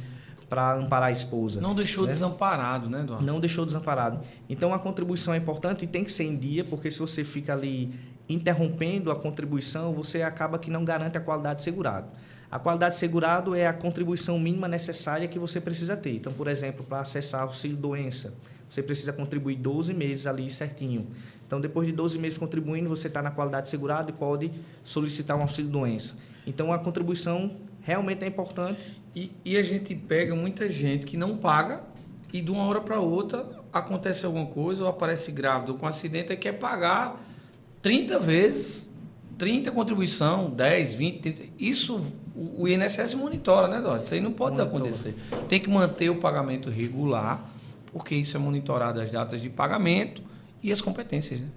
para amparar a esposa. Não deixou né? desamparado, né, Eduardo? Não deixou desamparado. Então, a contribuição é importante e tem que ser em dia, porque se você fica ali interrompendo a contribuição, você acaba que não garante a qualidade de segurado. A qualidade de segurado é a contribuição mínima necessária que você precisa ter. Então, por exemplo, para acessar o auxílio-doença, você precisa contribuir 12 meses ali certinho. Então, depois de 12 meses contribuindo, você está na qualidade de segurado e pode solicitar um auxílio-doença. Então, a contribuição realmente é importante. E a gente pega muita gente que não paga e de uma hora para outra acontece alguma coisa ou aparece grávida ou com acidente e quer pagar 30 vezes, 30 contribuição, 10, 20, 30. Isso o INSS monitora, né, Eduardo? Isso aí não pode acontecer. Tem que manter o pagamento regular, porque isso é monitorado as datas de pagamento e as competências, né?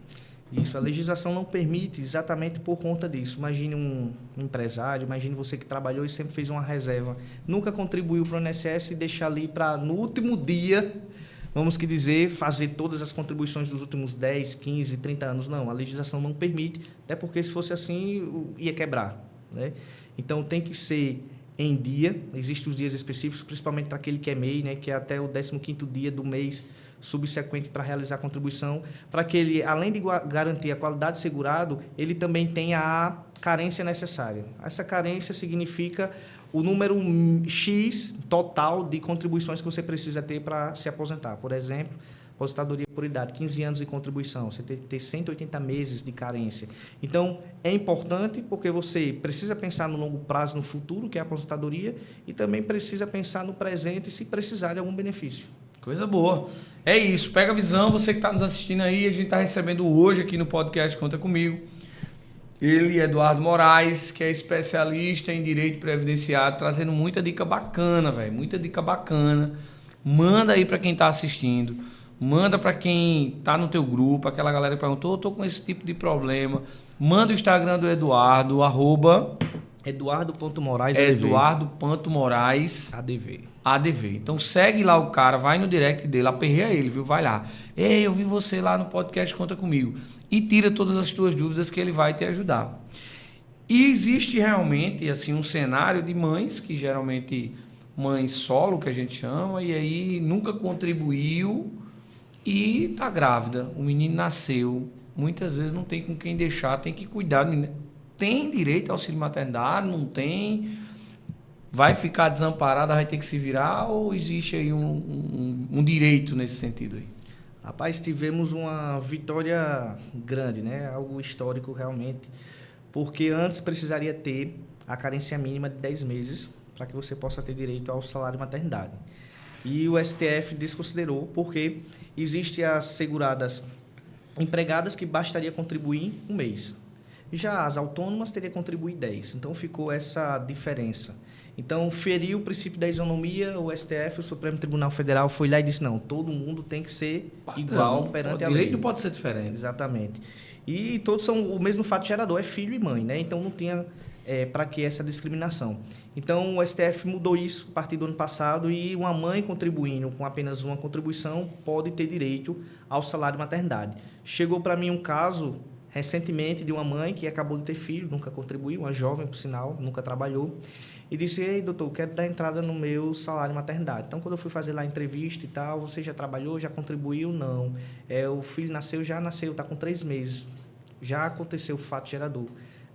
Isso, a legislação não permite exatamente por conta disso. Imagine um empresário, imagine você que trabalhou e sempre fez uma reserva, nunca contribuiu para o INSS e deixar ali para, no último dia, vamos que dizer, fazer todas as contribuições dos últimos 10, 15, 30 anos. Não, a legislação não permite, até porque se fosse assim, ia quebrar, né? Então, tem que ser em dia, existem os dias específicos, principalmente para aquele que é MEI, né, que é até o 15º dia do mês subsequente para realizar a contribuição, para que ele, além de garantir a qualidade de segurado, ele também tenha a carência necessária. Essa carência significa o número X total de contribuições que você precisa ter para se aposentar. Por exemplo, aposentadoria por idade, 15 anos de contribuição, você tem que ter 180 meses de carência. Então, é importante porque você precisa pensar no longo prazo, no futuro, que é a aposentadoria, e também precisa pensar no presente se precisar de algum benefício. Coisa boa. É isso, pega a visão, você que está nos assistindo aí, a gente está recebendo hoje aqui no podcast Conta Comigo. Ele, Eduardo Moraes, que é especialista em direito previdenciário, trazendo muita dica bacana, velho, muita dica bacana. Manda aí para quem está assistindo, manda para quem está no teu grupo, aquela galera que perguntou, eu tô com esse tipo de problema. Manda o Instagram do Eduardo, Eduardo.Moraes ADV. Então segue lá o cara, vai no direct dele, aperreia ele, viu? Vai lá. Ei, eu vi você lá no podcast Conta Comigo. E tira todas as tuas dúvidas que ele vai te ajudar. E existe realmente assim um cenário de mães, que geralmente mães solo, que a gente chama, e aí nunca contribuiu e tá grávida. O menino nasceu, muitas vezes não tem com quem deixar, tem que cuidar do menino. Tem direito ao auxílio maternidade? Não tem? Vai ficar desamparada, vai ter que se virar? Ou existe aí um direito nesse sentido aí? Rapaz, tivemos uma vitória grande, né? Algo histórico realmente, porque antes precisaria ter a carência mínima de 10 meses para que você possa ter direito ao salário maternidade. E o STF desconsiderou porque existem as seguradas empregadas que bastaria contribuir um mês. Já as autônomas teria que contribuir 10. Então ficou essa diferença. Então feriu o princípio da isonomia, o STF, o Supremo Tribunal Federal foi lá e disse, não, todo mundo tem que ser igual perante a lei. O direito não pode ser diferente. Exatamente. E todos são o mesmo fato gerador, é filho e mãe, né? Então não tinha para que essa discriminação. Então o STF mudou isso a partir do ano passado e uma mãe contribuindo com apenas uma contribuição pode ter direito ao salário maternidade. Chegou para mim um caso recentemente de uma mãe que acabou de ter filho, nunca contribuiu, uma jovem, por sinal, nunca trabalhou, e disse, ei, doutor, eu quero dar entrada no meu salário maternidade. Então, quando eu fui fazer lá a entrevista e tal, você já trabalhou, já contribuiu? Não. O filho nasceu, já nasceu, está com 3 meses. Já aconteceu o fato gerador,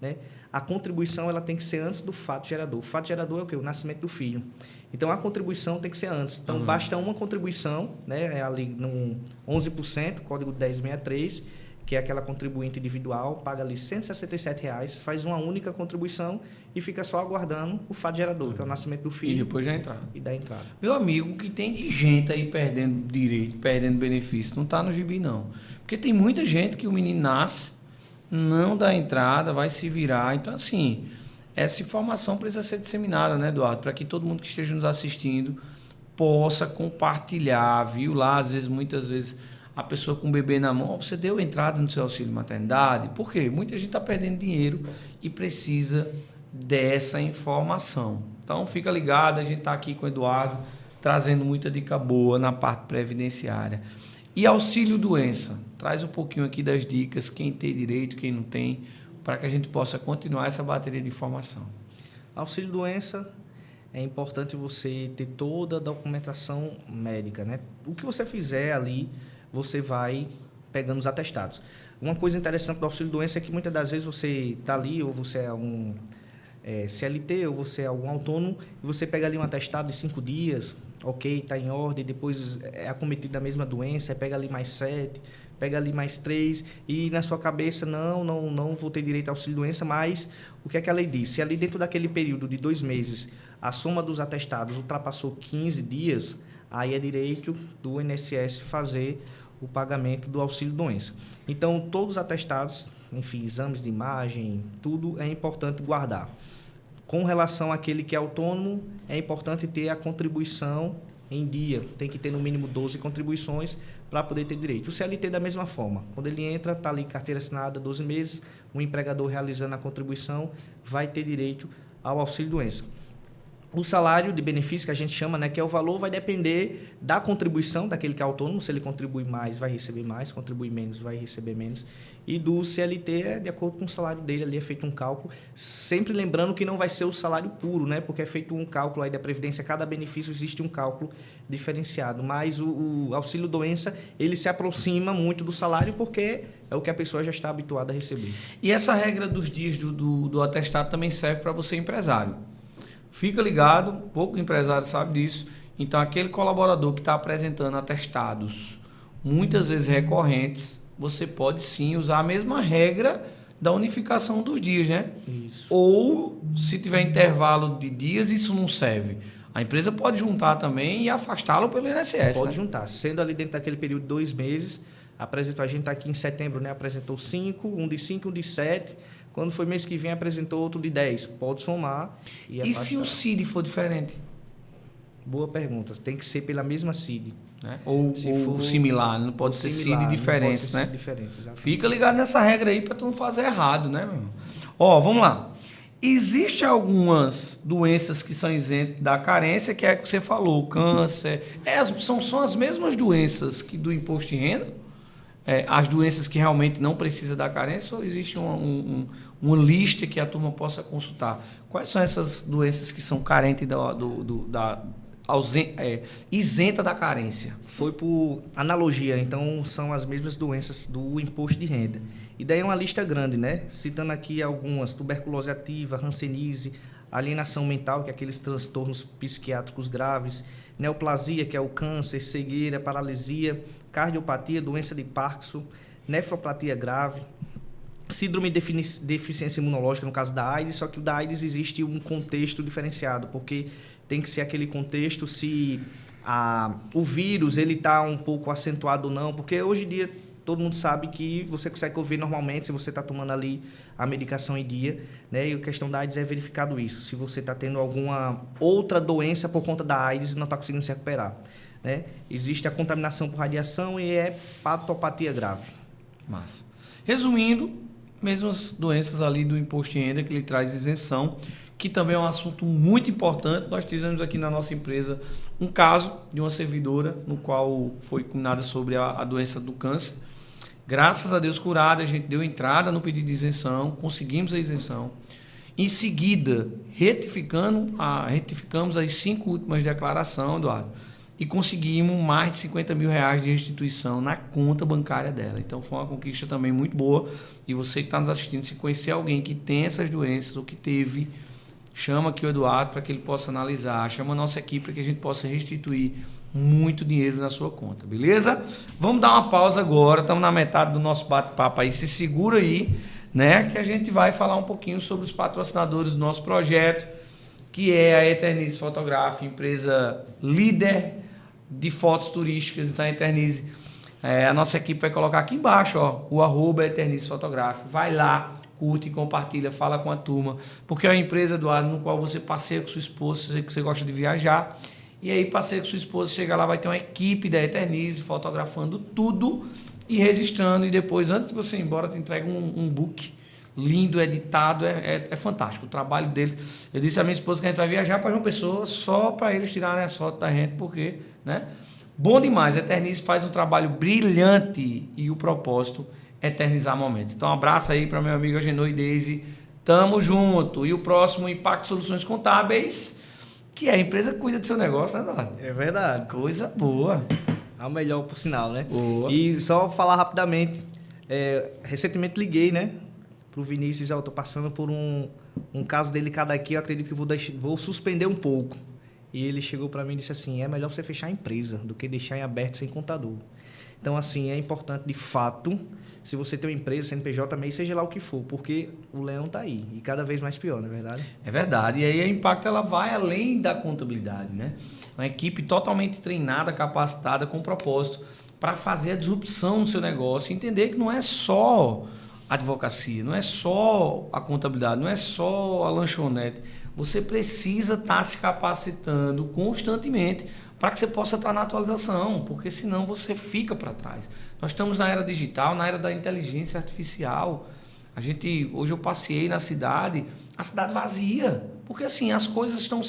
né? A contribuição ela tem que ser antes do fato gerador. O fato gerador é o quê? O nascimento do filho. Então, a contribuição tem que ser antes. Então, basta uma contribuição, né? Ali no 11%, código 1063, que é aquela contribuinte individual, paga ali R$ 167, faz uma única contribuição e fica só aguardando o fato gerador, que é o nascimento do filho. E depois da entrada. E da entrada. Meu amigo, o que tem de gente aí perdendo direito, perdendo benefício, não está no gibi, não. Porque tem muita gente que o menino nasce, não dá entrada, vai se virar. Então, assim, essa informação precisa ser disseminada, né, Eduardo? Para que todo mundo que esteja nos assistindo possa compartilhar, viu? Lá, às vezes, muitas vezes, a pessoa com o bebê na mão, você deu entrada no seu auxílio maternidade? Por quê? Muita gente está perdendo dinheiro e precisa dessa informação. Então, fica ligado, a gente está aqui com o Eduardo, trazendo muita dica boa na parte previdenciária. E auxílio doença? Traz um pouquinho aqui das dicas, quem tem direito, quem não tem, para que a gente possa continuar essa bateria de informação. Auxílio doença, é importante você ter toda a documentação médica, né? O que você fizer ali, você vai pegando os atestados. Uma coisa interessante do auxílio-doença é que muitas das vezes você está ali, ou você é um CLT, ou você é algum autônomo, e você pega ali um atestado de 5 dias, ok, está em ordem, depois é acometido da mesma doença, pega ali mais 7, pega ali mais 3, e na sua cabeça, não vou ter direito ao auxílio-doença, mas o que é que a lei diz? Se ali dentro daquele período de 2 meses, a soma dos atestados ultrapassou 15 dias, aí é direito do INSS fazer o pagamento do auxílio-doença. Então, todos os atestados, enfim, exames de imagem, tudo é importante guardar. Com relação àquele que é autônomo, é importante ter a contribuição em dia. Tem que ter no mínimo 12 contribuições para poder ter direito. O CLT da mesma forma. Quando ele entra, está ali carteira assinada, 12 meses, o empregador realizando a contribuição vai ter direito ao auxílio-doença. O salário de benefício, que a gente chama, né, que é o valor, vai depender da contribuição daquele que é autônomo. Se ele contribui mais, vai receber mais. Contribui menos, vai receber menos. E do CLT, é de acordo com o salário dele, ali é feito um cálculo. Sempre lembrando que não vai ser o salário puro, né, porque é feito um cálculo aí da Previdência. Cada benefício existe um cálculo diferenciado. Mas o auxílio-doença, ele se aproxima muito do salário porque é o que a pessoa já está habituada a receber. E essa regra dos dias do atestado também serve para você, empresário. Fica ligado, pouco empresário sabe disso. Então, aquele colaborador que está apresentando atestados, muitas vezes recorrentes, você pode sim usar a mesma regra da unificação dos dias, né? Isso. Ou, se tiver intervalo de dias, isso não serve. A empresa pode juntar também e afastá-lo pelo INSS. Pode né? juntar. Sendo ali dentro daquele período de 2 meses, apresentou, a gente está aqui em setembro, né? Apresentou 5, um de 5, um de 7. Quando foi mês que vem, apresentou outro de 10. Pode somar. E se o CID for diferente? Boa pergunta. Tem que ser pela mesma CID. Né? Ou similar, não pode ser CID diferentes, né? Diferentes, Fica ligado nessa regra aí para tu não fazer errado, né, meu? Ó, vamos lá. Existem algumas doenças que são isentas da carência, que é a que você falou, câncer. São as mesmas doenças que do imposto de renda? As doenças que realmente não precisam da carência, ou existe uma lista que a turma possa consultar? Quais são essas doenças que são carentes isenta da carência? Foi por analogia, então são as mesmas doenças do imposto de renda. E daí é uma lista grande, né? Citando aqui algumas: tuberculose ativa, hanseníase, alienação mental, que é aqueles transtornos psiquiátricos graves, neoplasia, que é o câncer, cegueira, paralisia, cardiopatia, doença de Parkinson, nefropatia grave, síndrome de deficiência imunológica, no caso da AIDS, só que o da AIDS existe um contexto diferenciado, porque tem que ser aquele contexto se o vírus ele está um pouco acentuado ou não, porque hoje em dia todo mundo sabe que você consegue ouvir normalmente se você está tomando ali a medicação em dia, né? E a questão da AIDS é verificado isso. Se você está tendo alguma outra doença por conta da AIDS e não está conseguindo se recuperar, né? Existe a contaminação por radiação e é patopatia grave. Massa. Resumindo, mesmas doenças ali do imposto de renda que ele traz isenção, que também é um assunto muito importante. Nós tivemos aqui na nossa empresa um caso de uma servidora no qual foi cunhada sobre a doença do câncer. Graças a Deus curada, a gente deu entrada no pedido de isenção, conseguimos a isenção. Em seguida, retificamos as 5 últimas declarações, Eduardo, e conseguimos mais de 50 mil reais de restituição na conta bancária dela. Então foi uma conquista também muito boa. E você que está nos assistindo, se conhecer alguém que tem essas doenças ou que teve, chama aqui o Eduardo para que ele possa analisar, chama a nossa equipe para que a gente possa restituir muito dinheiro na sua conta, beleza? Vamos dar uma pausa agora, estamos na metade do nosso bate-papo aí, se segura aí, né? Que a gente vai falar um pouquinho sobre os patrocinadores do nosso projeto, que é a Eternize Fotográfica, empresa líder de fotos turísticas. Então, a Eternize, a nossa equipe vai colocar aqui embaixo, ó, o @Eternize Fotográfica. Vai lá, curte, compartilha, fala com a turma, porque é uma empresa, Eduardo, no qual você passeia com sua esposa, sei que você gosta de viajar, e aí passeia com sua esposa, chega lá, vai ter uma equipe da Eternize fotografando tudo e registrando, e depois, antes de você ir embora, te entrega um book lindo, editado, é fantástico o trabalho deles. Eu disse à minha esposa que a gente vai viajar para João Pessoa só para eles tirarem as fotos da gente, porque, né? Bom demais, a Eternize faz um trabalho brilhante e o propósito é eternizar momentos. Então, um abraço aí para meu amigo Agenor e Deise, tamo junto. E o próximo, Impacto Soluções Contábeis, que a empresa cuida do seu negócio, né, Eduardo? É verdade. Coisa boa. É o melhor, por sinal, né? Boa. E só falar rapidamente, recentemente liguei, né, pro Vinícius, eu tô passando por um caso delicado aqui, eu acredito que vou suspender um pouco. E ele chegou para mim e disse assim, é melhor você fechar a empresa do que deixar em aberto sem contador. Então, assim, é importante, de fato, se você tem uma empresa, CNPJ, MEI, seja lá o que for, porque o leão tá aí, e cada vez mais pior, não é verdade? É verdade, e aí a Impacto ela vai além da contabilidade, né? Uma equipe totalmente treinada, capacitada, com propósito, para fazer a disrupção no seu negócio, entender que não é só a advocacia, não é só a contabilidade, não é só a lanchonete. Você precisa estar se capacitando constantemente para que você possa estar na atualização, porque senão você fica para trás. Nós estamos na era digital, na era da inteligência artificial. Hoje eu passei na cidade, a cidade vazia, porque assim, as coisas estão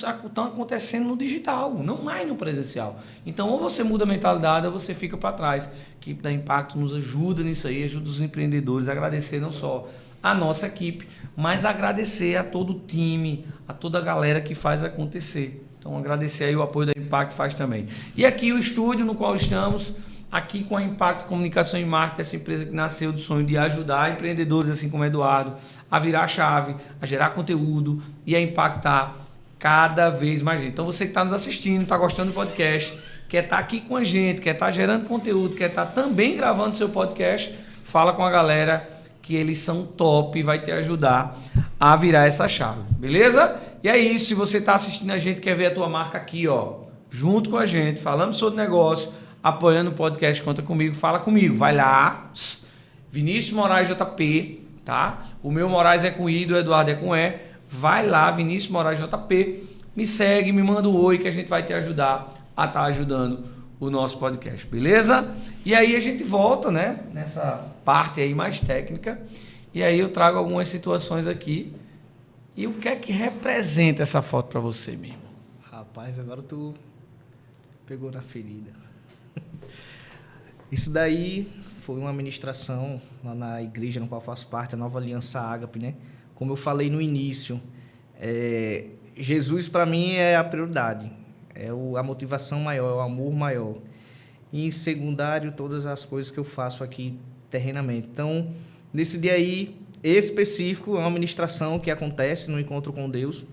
acontecendo no digital, não mais no presencial. Então, ou você muda a mentalidade ou você fica para trás. A equipe da Impacto nos ajuda nisso aí, ajuda os empreendedores a agradecer não só a nossa equipe, mas agradecer a todo o time, a toda a galera que faz acontecer. Então, agradecer aí o apoio da Impacto faz também. E aqui o estúdio no qual estamos, aqui com a Impacto Comunicação e Marketing, essa empresa que nasceu do sonho de ajudar empreendedores, assim como o Eduardo, a virar a chave, a gerar conteúdo e a impactar cada vez mais gente. Então, você que está nos assistindo, está gostando do podcast, quer estar aqui com a gente, quer estar gerando conteúdo, quer estar também gravando seu podcast, fala com a galera que eles são top e vai te ajudar a virar essa chave, beleza? E é isso, se você está assistindo a gente, quer ver a tua marca aqui, ó, junto com a gente, falando sobre negócio, apoiando o podcast Conta Comigo, fala comigo, vai lá, Vinícius Moraes JP, tá? O meu Moraes é com I, do Eduardo é com E, vai lá, Vinícius Moraes JP, me segue, me manda um oi que a gente vai te ajudar a estar ajudando o nosso podcast, beleza? E aí a gente volta, né, nessa parte aí mais técnica, e aí eu trago algumas situações aqui, e o que é que representa essa foto para você mesmo? Rapaz, agora tu pegou na ferida. Isso daí foi uma ministração lá na igreja no qual faço parte, a Nova Aliança Ágape, né? Como eu falei no início, Jesus para mim é a prioridade, é a motivação maior, é o amor maior. E em secundário, todas as coisas que eu faço aqui terrenamente. Então, nesse dia aí, específico, é uma ministração que acontece no Encontro com Deus.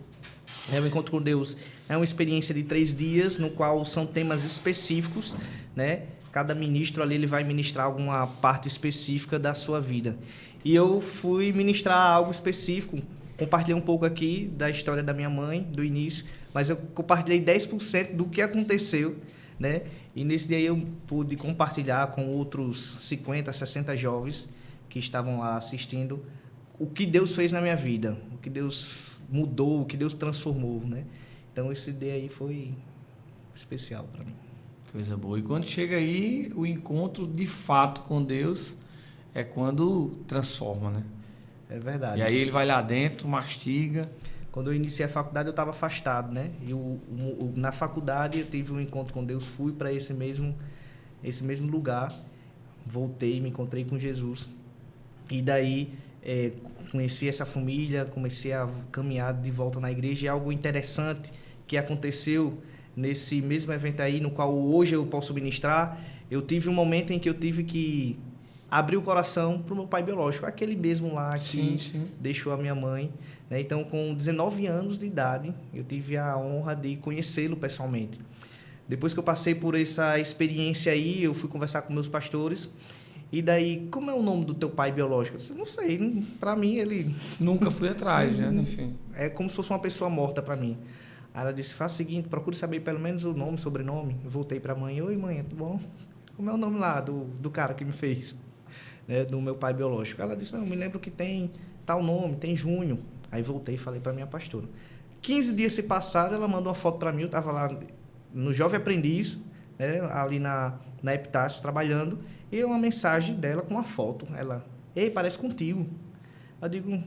O Encontro com Deus é uma experiência de 3 dias, no qual são temas específicos, né? Cada ministro ali ele vai ministrar alguma parte específica da sua vida. E eu fui ministrar algo específico, compartilhei um pouco aqui da história da minha mãe, do início, mas eu compartilhei 10% do que aconteceu, né? E nesse dia eu pude compartilhar com outros 50, 60 jovens que estavam lá assistindo o que Deus fez na minha vida, o que Deus mudou, o que Deus transformou, né? Então esse dia aí foi especial para mim. Coisa boa. E quando chega aí, o encontro de fato com Deus é quando transforma, né? É verdade. E aí ele vai lá dentro, mastiga. Quando eu iniciei a faculdade, eu estava afastado, né? E na faculdade eu tive um encontro com Deus, fui para esse mesmo lugar, voltei, me encontrei com Jesus. E daí conheci essa família, comecei a caminhar de volta na igreja. E algo interessante que aconteceu nesse mesmo evento aí, no qual hoje eu posso ministrar, eu tive um momento em que eu tive que abrir o coração para o meu pai biológico, aquele mesmo lá que deixou a minha mãe, né? Então, com 19 anos de idade, eu tive a honra de conhecê-lo pessoalmente. Depois que eu passei por essa experiência aí, eu fui conversar com meus pastores, e daí, como é o nome do teu pai biológico? Eu disse, não sei, para mim ele... Nunca fui atrás, né? Enfim. É como se fosse uma pessoa morta para mim. Aí ela disse, faça o seguinte, procure saber pelo menos o nome, sobrenome. Eu voltei para a mãe, oi mãe, tudo bom? Como é o nome lá do cara que me fez? Né, do meu pai biológico. Ela disse, não, me lembro que tem tal nome, tem Júnior. Aí voltei e falei para minha pastora. 15 dias se passaram, ela mandou uma foto para mim, eu estava lá no Jovem Aprendiz, né, ali na Epitácio, trabalhando, e uma mensagem dela com uma foto. Ela, ei, parece contigo. Eu digo,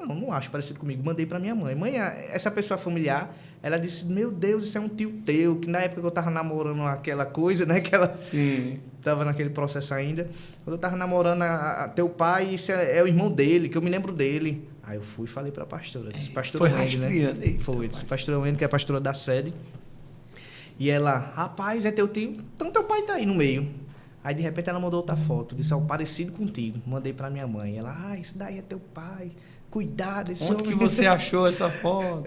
não acho parecido comigo. Mandei para minha mãe. Mãe, essa pessoa familiar, ela disse, meu Deus, isso é um tio teu, que na época que eu estava namorando aquela coisa, né, que ela estava naquele processo ainda, quando eu estava namorando a teu pai, isso é o irmão dele, que eu me lembro dele. Aí eu fui e falei para a pastora, disse, pastora Wendy, né? Foi, disse, pastora Wendy, que é a pastora da sede. E ela, rapaz, é teu tio? Então teu pai tá aí no meio. Aí de repente ela mandou outra foto, disse, parecido contigo. Mandei para minha mãe. Ela, isso daí é teu pai. Cuidado, esse Onde que você achou essa foto?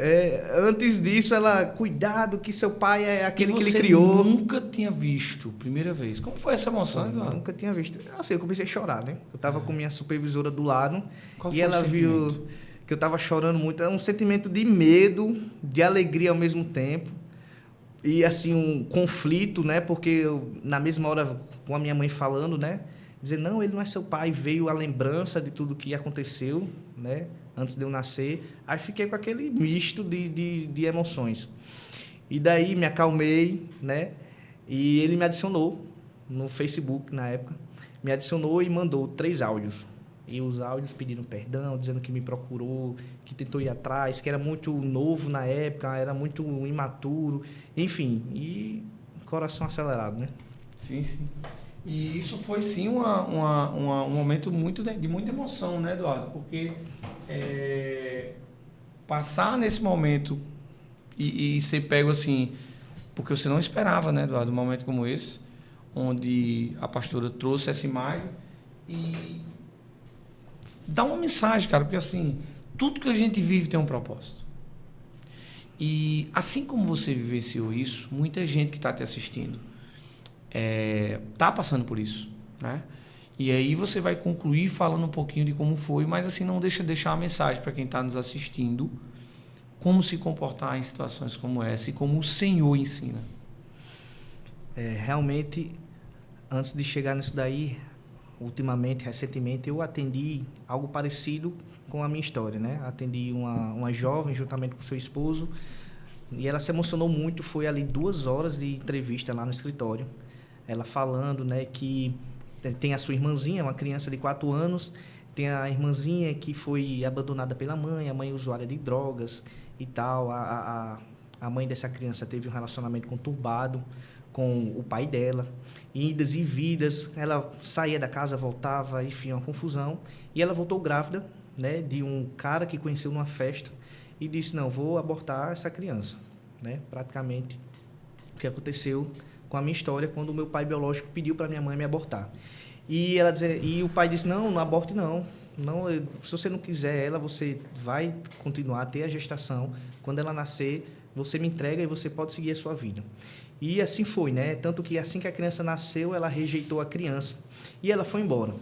Antes disso, ela, cuidado, que seu pai é aquele que ele você criou. Nunca tinha visto, primeira vez. Como foi essa emoção, Eduardo? Nunca tinha visto. Assim, eu comecei a chorar, né? Eu tava com minha supervisora do lado. Qual e foi ela o sentimento? viu que eu tava chorando muito. Era um sentimento de medo, de alegria ao mesmo tempo. E, assim, um conflito, né? Porque eu, na mesma hora, com a minha mãe falando, né? Dizer, não, ele não é seu pai. Veio a lembrança de tudo que aconteceu, né? Antes de eu nascer. Aí fiquei com aquele misto de emoções. E daí me acalmei, né? E ele me adicionou no Facebook, na época. Me adicionou e mandou 3 áudios. E os áudios pedindo perdão, dizendo que me procurou, que tentou ir atrás, que era muito novo na época, era muito imaturo. Enfim, e coração acelerado, né? Sim, sim. E isso foi, sim, um momento de muita emoção, né, Eduardo? Porque passar nesse momento e ser pego assim, porque você não esperava, né, Eduardo, um momento como esse, onde a pastora trouxe essa imagem e dá uma mensagem, cara, porque assim, tudo que a gente vive tem um propósito. E assim como você vivenciou isso, muita gente que está te assistindo tá passando por isso, né? E aí você vai concluir falando um pouquinho de como foi, mas assim, não deixar uma mensagem para quem está nos assistindo, como se comportar em situações como essa e como o Senhor ensina. Realmente, antes de chegar nisso daí, recentemente, eu atendi algo parecido com a minha história, né? Atendi uma jovem juntamente com seu esposo e ela se emocionou muito. Foi ali 2 horas de entrevista lá no escritório. Ela falando, né, que tem a sua irmãzinha, uma criança de 4 anos, tem a irmãzinha que foi abandonada pela mãe, a mãe usuária de drogas e tal. A mãe dessa criança teve um relacionamento conturbado com o pai dela, idas e vidas, ela saía da casa, voltava, enfim, uma confusão. E ela voltou grávida, né, de um cara que conheceu numa festa e disse, não, vou abortar essa criança, né? Praticamente o que aconteceu com a minha história quando o meu pai biológico pediu para minha mãe me abortar. E o pai disse, não aborte não. Não, se você não quiser ela, você vai continuar a ter a gestação. Quando ela nascer, você me entrega e você pode seguir a sua vida. E assim foi, né? Tanto que assim que a criança nasceu, ela rejeitou a criança e ela foi embora.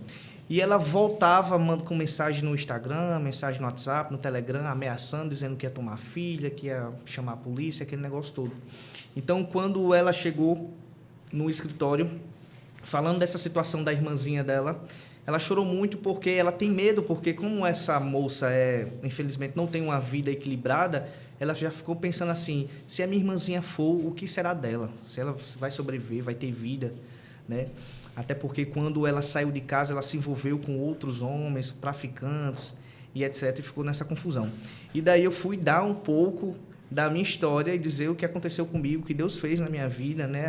E ela voltava com mensagem no Instagram, mensagem no WhatsApp, no Telegram, ameaçando, dizendo que ia tomar a filha, que ia chamar a polícia, aquele negócio todo. Então, quando ela chegou no escritório, falando dessa situação da irmãzinha dela, ela chorou muito porque ela tem medo, porque como essa moça infelizmente não tem uma vida equilibrada, ela já ficou pensando assim, se a minha irmãzinha for, o que será dela? Se ela vai sobreviver, vai ter vida, né? Até porque quando ela saiu de casa, ela se envolveu com outros homens, traficantes e etc, e ficou nessa confusão. E daí eu fui dar um pouco da minha história e dizer o que aconteceu comigo, o que Deus fez na minha vida, né?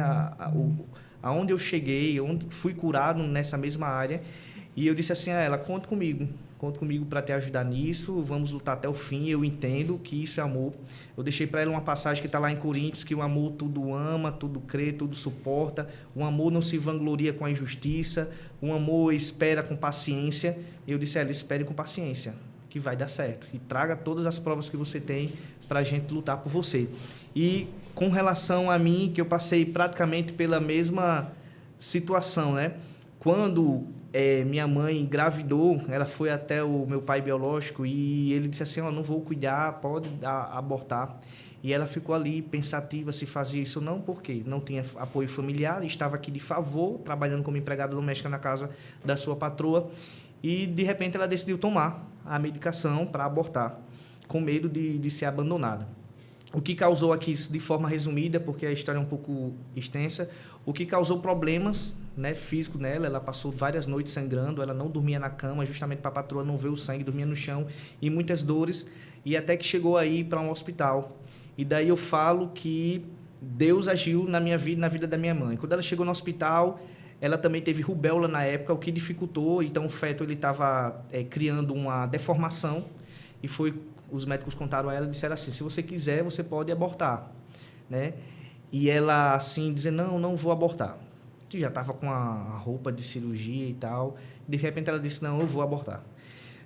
Aonde eu cheguei, onde fui curado nessa mesma área. E eu disse assim a ela, conte comigo para te ajudar nisso, vamos lutar até o fim, eu entendo que isso é amor. Eu deixei para ela uma passagem que está lá em Coríntios, que o amor tudo ama, tudo crê, tudo suporta, o amor não se vangloria com a injustiça, o amor espera com paciência. Eu disse a ela, espere com paciência, que vai dar certo, e traga todas as provas que você tem para a gente lutar por você. E com relação a mim, que eu passei praticamente pela mesma situação, né? Quando minha mãe engravidou, ela foi até o meu pai biológico e ele disse assim, não vou cuidar, pode abortar. E ela ficou ali pensativa se fazia isso ou não, porque não tinha apoio familiar, estava aqui de favor, trabalhando como empregada doméstica na casa da sua patroa, e de repente ela decidiu tomar a medicação para abortar, com medo de ser abandonada. O que causou aqui, de forma resumida, porque a história é um pouco extensa, o que causou problemas, né, físicos nela, ela passou várias noites sangrando, ela não dormia na cama, justamente para a patroa não ver o sangue, dormia no chão, e muitas dores, e até que chegou aí para um hospital. E daí eu falo que Deus agiu na minha vida, na vida da minha mãe. Quando ela chegou no hospital, ela também teve rubéola na época, o que dificultou, então o feto estava criando uma deformação, e os médicos contaram a ela e disseram assim, se você quiser, você pode abortar, né? E ela assim, dizendo, não vou abortar. Que já estava com a roupa de cirurgia e tal. De repente ela disse, não, eu vou abortar.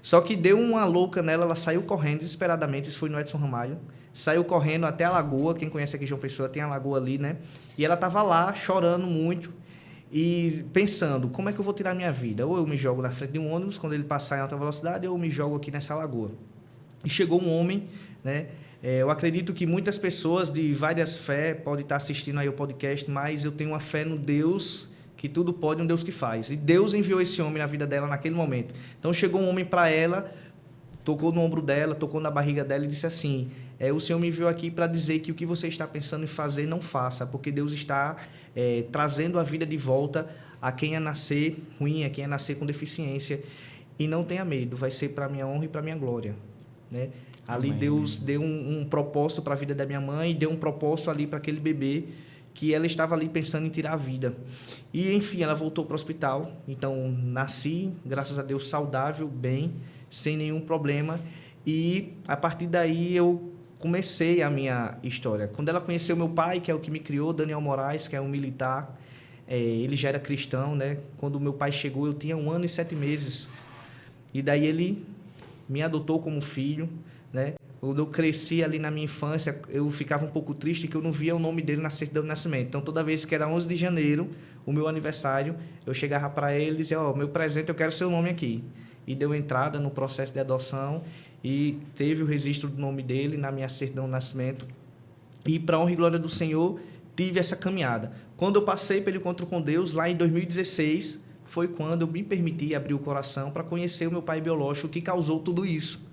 Só que deu uma louca nela, ela saiu correndo desesperadamente, isso foi no Edson Ramalho, saiu correndo até a lagoa, quem conhece aqui João Pessoa, tem a lagoa ali, né? E ela estava lá, chorando muito, e pensando, como é que eu vou tirar a minha vida? Ou eu me jogo na frente de um ônibus, quando ele passar em alta velocidade, ou eu me jogo aqui nessa lagoa. E chegou um homem, né? Eu acredito que muitas pessoas de várias fés podem estar assistindo aí o podcast, mas eu tenho uma fé no Deus que tudo pode, um Deus que faz. E Deus enviou esse homem na vida dela naquele momento. Então chegou um homem para ela, tocou no ombro dela, tocou na barriga dela e disse assim, o Senhor me enviou aqui para dizer que o que você está pensando em fazer, não faça, porque Deus está trazendo a vida de volta a quem ia nascer ruim, a quem ia nascer com deficiência. E não tenha medo, vai ser para a minha honra e para a minha glória. Né? Ali Deus deu um propósito para a vida da minha mãe, deu um propósito ali para aquele bebê que ela estava ali pensando em tirar a vida. E, enfim, ela voltou para o hospital. Então, nasci, graças a Deus, saudável, bem, sem nenhum problema. E, a partir daí, eu comecei a minha história. Quando ela conheceu meu pai, que é o que me criou, Daniel Moraes, que é um militar, ele já era cristão, né? Quando meu pai chegou, eu tinha 1 ano e 7 meses. E daí ele me adotou como filho, né? Quando eu cresci ali na minha infância, eu ficava um pouco triste que eu não via o nome dele na certidão de nascimento. Então, toda vez que era 11 de janeiro, o meu aniversário, eu chegava para ele e dizia, meu presente, eu quero seu nome aqui. E deu entrada no processo de adoção e teve o registro do nome dele na minha certidão de nascimento. E, para a honra e glória do Senhor, tive essa caminhada. Quando eu passei pelo encontro com Deus, lá em 2016, foi quando eu me permiti abrir o coração para conhecer o meu pai biológico, que causou tudo isso,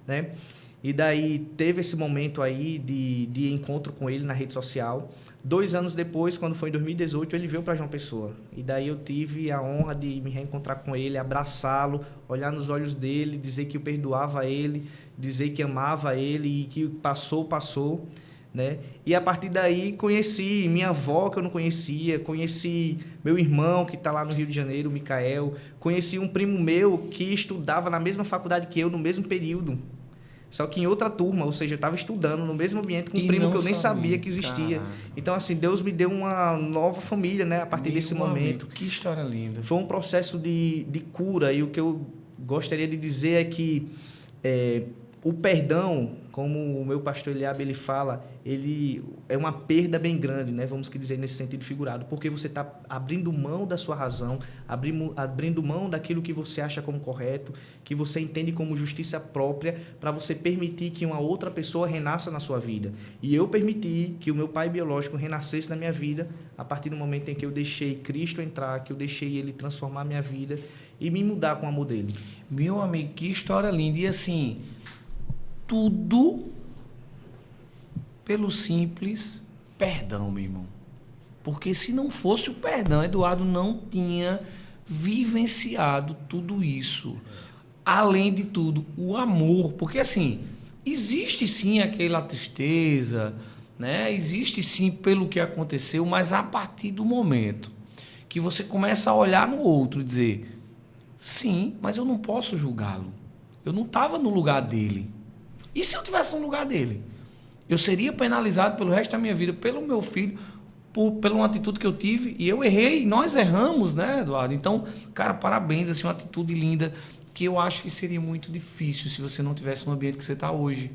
né? E daí teve esse momento aí de encontro com ele na rede social. 2 anos depois, quando foi em 2018, ele veio para João Pessoa. E daí eu tive a honra de me reencontrar com ele, abraçá-lo, olhar nos olhos dele, dizer que eu perdoava ele, dizer que amava ele e que passou, né? E a partir daí conheci minha avó, que eu não conhecia, conheci meu irmão, que está lá no Rio de Janeiro, o Micael, conheci um primo meu que estudava na mesma faculdade que eu, no mesmo período. Só que em outra turma, ou seja, eu estava estudando no mesmo ambiente com um primo que eu nem sabia que existia. Cara. Então, assim, Deus me deu uma nova família, né? A partir desse momento. Que história linda. Foi um processo de cura. E o que eu gostaria de dizer é que o perdão, como o meu pastor Eliabe, ele fala, ele é uma perda bem grande, né? Vamos dizer nesse sentido figurado, porque você está abrindo mão da sua razão, abrindo mão daquilo que você acha como correto, que você entende como justiça própria, para você permitir que uma outra pessoa renasça na sua vida. E eu permiti que o meu pai biológico renascesse na minha vida a partir do momento em que eu deixei Cristo entrar, que eu deixei ele transformar a minha vida e me mudar com o amor dele. Meu amigo, que história linda. E assim, tudo pelo simples perdão, meu irmão. Porque se não fosse o perdão, Eduardo não tinha vivenciado tudo isso. Além de tudo, o amor. Porque assim, existe sim aquela tristeza, né? Existe sim pelo que aconteceu, mas a partir do momento que você começa a olhar no outro e dizer, sim, mas eu não posso julgá-lo. Eu não estava no lugar dele. E se eu estivesse no lugar dele? Eu seria penalizado pelo resto da minha vida, pelo meu filho, pela uma atitude que eu tive. E eu errei, nós erramos, né, Eduardo? Então, cara, parabéns, assim, uma atitude linda, que eu acho que seria muito difícil se você não tivesse no ambiente que você está hoje,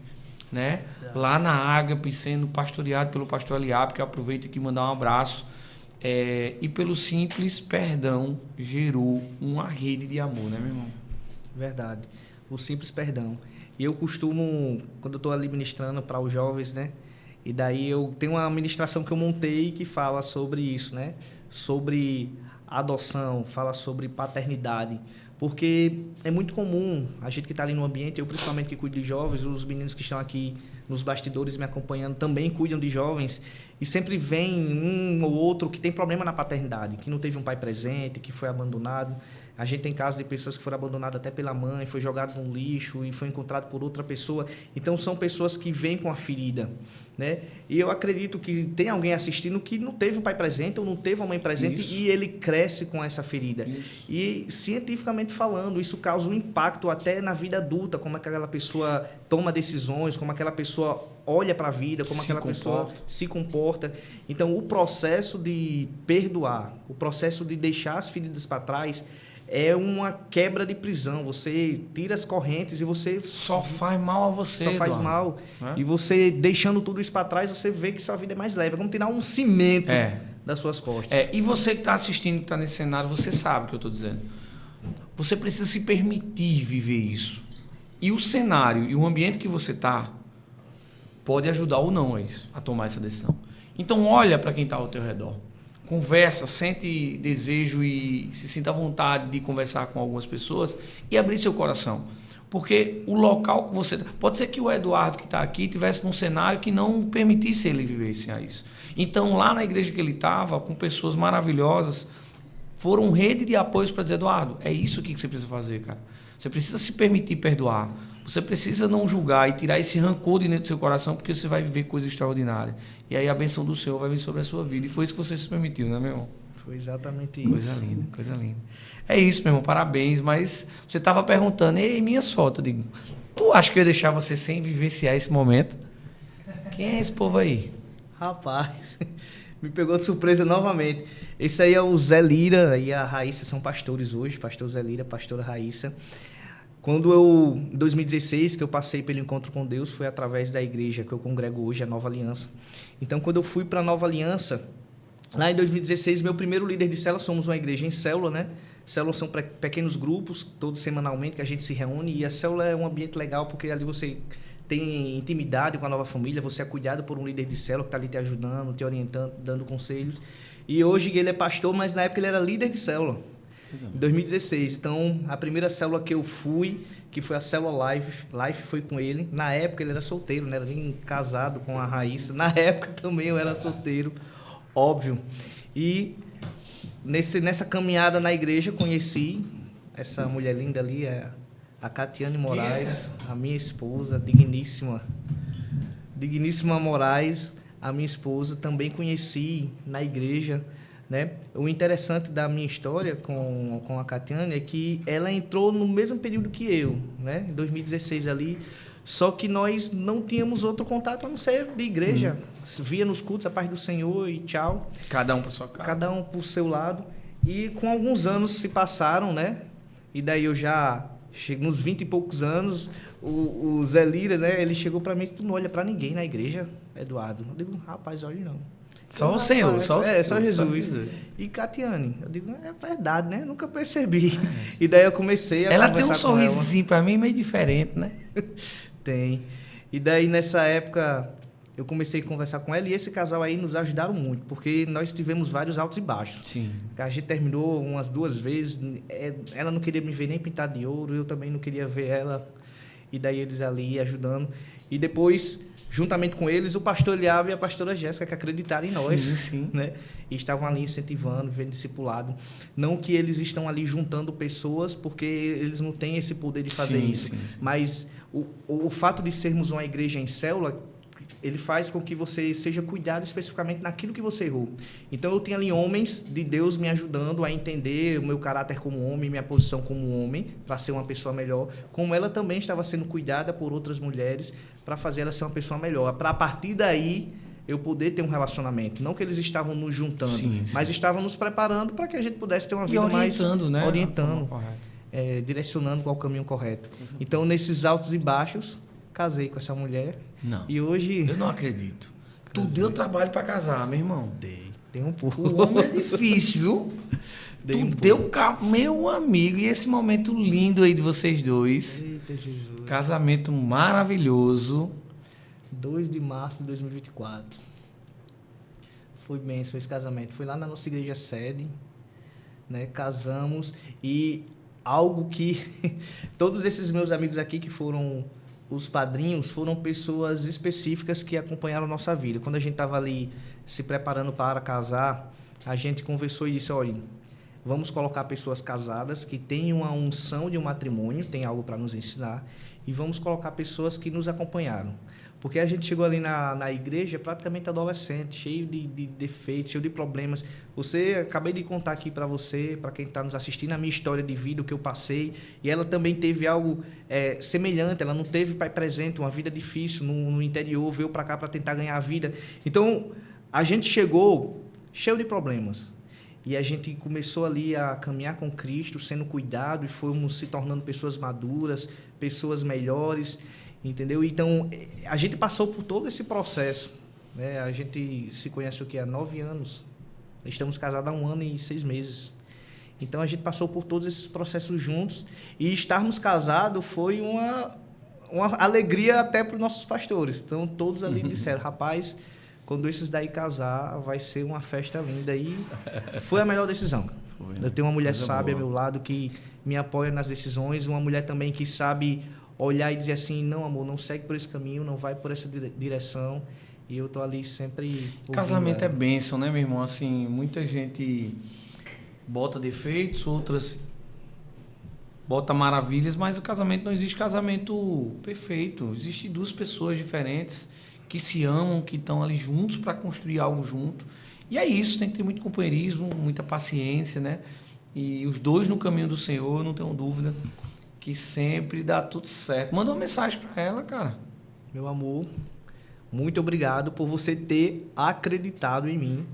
né? Lá na Ágape, sendo pastoreado pelo pastor Eliabe, que eu aproveito aqui e mandar um abraço. E pelo simples perdão, gerou uma rede de amor, né, meu irmão? Verdade. O simples perdão. E eu costumo, quando eu estou ali ministrando para os jovens, né? E daí eu tenho uma ministração que eu montei que fala sobre isso, né? Sobre adoção, fala sobre paternidade. Porque é muito comum a gente que está ali no ambiente, eu principalmente que cuido de jovens, os meninos que estão aqui nos bastidores me acompanhando também cuidam de jovens, e sempre vem um ou outro que tem problema na paternidade, que não teve um pai presente, que foi abandonado. A gente tem casos de pessoas que foram abandonadas até pela mãe, foi jogado no lixo e foi encontrado por outra pessoa. Então, são pessoas que vêm com a ferida, né? E eu acredito que tem alguém assistindo que não teve um pai presente ou não teve uma mãe presente. Isso. E ele cresce com essa ferida. Isso. E, cientificamente falando, isso causa um impacto até na vida adulta, como aquela pessoa toma decisões, como aquela pessoa olha para a vida, como aquela pessoa se comporta. Então, o processo de perdoar, o processo de deixar as feridas para trás, é uma quebra de prisão. Você tira as correntes e você... Só faz mal a você, Só faz mal. E você, deixando tudo isso para trás, você vê que sua vida é mais leve. É como tirar um cimento das suas costas. E você que está assistindo, que está nesse cenário, você sabe o que eu estou dizendo. Você precisa se permitir viver isso. E o cenário e o ambiente que você está pode ajudar ou não a tomar essa decisão. Então, olha para quem está ao teu redor. Conversa, sente desejo e se sinta à vontade de conversar com algumas pessoas e abrir seu coração. Porque o local que você... Pode ser que o Eduardo que está aqui tivesse num cenário que não permitisse ele vivenciar isso. Então, lá na igreja que ele estava, com pessoas maravilhosas, foram rede de apoios para dizer, Eduardo, é isso aqui que você precisa fazer, cara. Você precisa se permitir perdoar. Você precisa não julgar e tirar esse rancor de dentro do seu coração, porque você vai viver coisas extraordinárias. E aí a bênção do Senhor vai vir sobre a sua vida. E foi isso que você se permitiu, né, meu irmão? Foi exatamente isso. Coisa linda, coisa linda. É isso, meu irmão, parabéns. Mas você estava perguntando, ei, minhas fotos? Eu digo, tu acha que eu ia deixar você sem vivenciar esse momento? Quem é esse povo aí? Rapaz, me pegou de surpresa novamente. Esse aí é o Zé Lira e a Raíssa, são pastores hoje, pastor Zé Lira, pastora Raíssa. Quando em 2016, que eu passei pelo encontro com Deus, foi através da igreja que eu congrego hoje, a Nova Aliança. Então, quando eu fui para a Nova Aliança, lá em 2016, meu primeiro líder de célula, somos uma igreja em célula, né? Células são pequenos grupos, todos semanalmente, que a gente se reúne, e a célula é um ambiente legal, porque ali você tem intimidade com a nova família, você é cuidado por um líder de célula que está ali te ajudando, te orientando, dando conselhos. E hoje ele é pastor, mas na época ele era líder de célula, em 2016. Então, a primeira célula que eu fui, que foi a célula Life foi com ele. Na época ele era solteiro, né? Era nem casado com a Raíssa. Na época também eu era solteiro, óbvio. E nessa caminhada na igreja, conheci essa mulher linda ali, a Catiane Moraes, a minha esposa, digníssima Moraes, a minha esposa. Também conheci na igreja, né? O interessante da minha história com a Catiane é que ela entrou no mesmo período que eu, né? Em 2016 ali. Só que nós não tínhamos outro contato a não ser de igreja. Via nos cultos a paz do Senhor e tchau. Cada um por sua casa. Cada um por seu lado. E com alguns anos se passaram, né? E daí eu já chego nos 20 e poucos anos, o Zé Lira, né? Ele chegou para mim e disse, tu não olha para ninguém na igreja, Eduardo? Eu digo, rapaz, olha não. Só o Senhor, só o Senhor. É, só Jesus. E Catiane, eu digo, é verdade, né? Nunca percebi. E daí eu comecei a ela conversar tem um sorrisinho para mim meio diferente, né? Tem. E daí, nessa época, eu comecei a conversar com ela e esse casal aí nos ajudaram muito, porque nós tivemos vários altos e baixos. Sim. A gente terminou umas 2 vezes, ela não queria me ver nem pintado de ouro, eu também não queria ver ela, e daí eles ali ajudando. E depois, juntamente com eles, o pastor Eliabe e a pastora Jéssica, que acreditaram em nós, sim. né? E estavam ali incentivando, vendo discipulado. Não que eles estão ali juntando pessoas, porque eles não têm esse poder de fazer isso. Sim. Mas o fato de sermos uma igreja em célula, ele faz com que você seja cuidado especificamente naquilo que você errou. Então, eu tinha ali homens de Deus me ajudando a entender o meu caráter como homem, minha posição como homem, para ser uma pessoa melhor, como ela também estava sendo cuidada por outras mulheres, para fazer ela ser uma pessoa melhor. Para, a partir daí, eu poder ter um relacionamento. Não que eles estavam nos juntando, mas estavam nos preparando para que a gente pudesse ter uma vida mais... Né? Orientando, direcionando qual o caminho correto. Então, nesses altos e baixos, casei com essa mulher. Não. E hoje... Eu não acredito. Tu deu trabalho para casar, meu irmão. Dei um pouco. O homem é difícil, viu? Meu amigo, e esse momento lindo aí de vocês dois. Eita, Jesus. Casamento maravilhoso. 2 de março de 2024. Foi bênção esse casamento. Foi lá na nossa igreja sede, né? Casamos e algo que todos esses meus amigos aqui que foram os padrinhos foram pessoas específicas que acompanharam a nossa vida. Quando a gente estava ali se preparando para casar, a gente conversou e disse, olha, vamos colocar pessoas casadas que tenham a unção de um matrimônio, tem algo para nos ensinar, e vamos colocar pessoas que nos acompanharam. Porque a gente chegou ali na igreja praticamente adolescente, cheio de defeitos, cheio de problemas. Acabei de contar aqui para você, para quem está nos assistindo, a minha história de vida, o que eu passei. E ela também teve algo semelhante. Ela não teve pai presente, uma vida difícil no interior, veio para cá para tentar ganhar a vida. Então, a gente chegou cheio de problemas. E a gente começou ali a caminhar com Cristo, sendo cuidado, e fomos se tornando pessoas maduras, pessoas melhores, entendeu? Então, a gente passou por todo esse processo, né? A gente se conhece há 9 anos, estamos casados há 1 ano e 6 meses. Então, a gente passou por todos esses processos juntos, e estarmos casados foi uma alegria até para os nossos pastores. Então, todos ali disseram, rapaz, quando esses daí casar, vai ser uma festa linda. E foi a melhor decisão. Eu tenho uma mulher sábia ao meu lado que me apoia nas decisões, uma mulher também que sabe olhar e dizer assim, não, amor, não segue por esse caminho, não vai por essa direção. E eu tô ali sempre ouvindo Casamento é ela. bênção, né, meu irmão? Assim, muita gente bota defeitos, outras bota maravilhas, mas o casamento não existe casamento perfeito. Existem duas pessoas diferentes que se amam, que estão ali juntos para construir algo junto. E é isso, tem que ter muito companheirismo, muita paciência, né? E os dois no caminho do Senhor, eu não tenho dúvida que sempre dá tudo certo. Manda uma mensagem para ela, cara. Meu amor, muito obrigado por você ter acreditado em mim,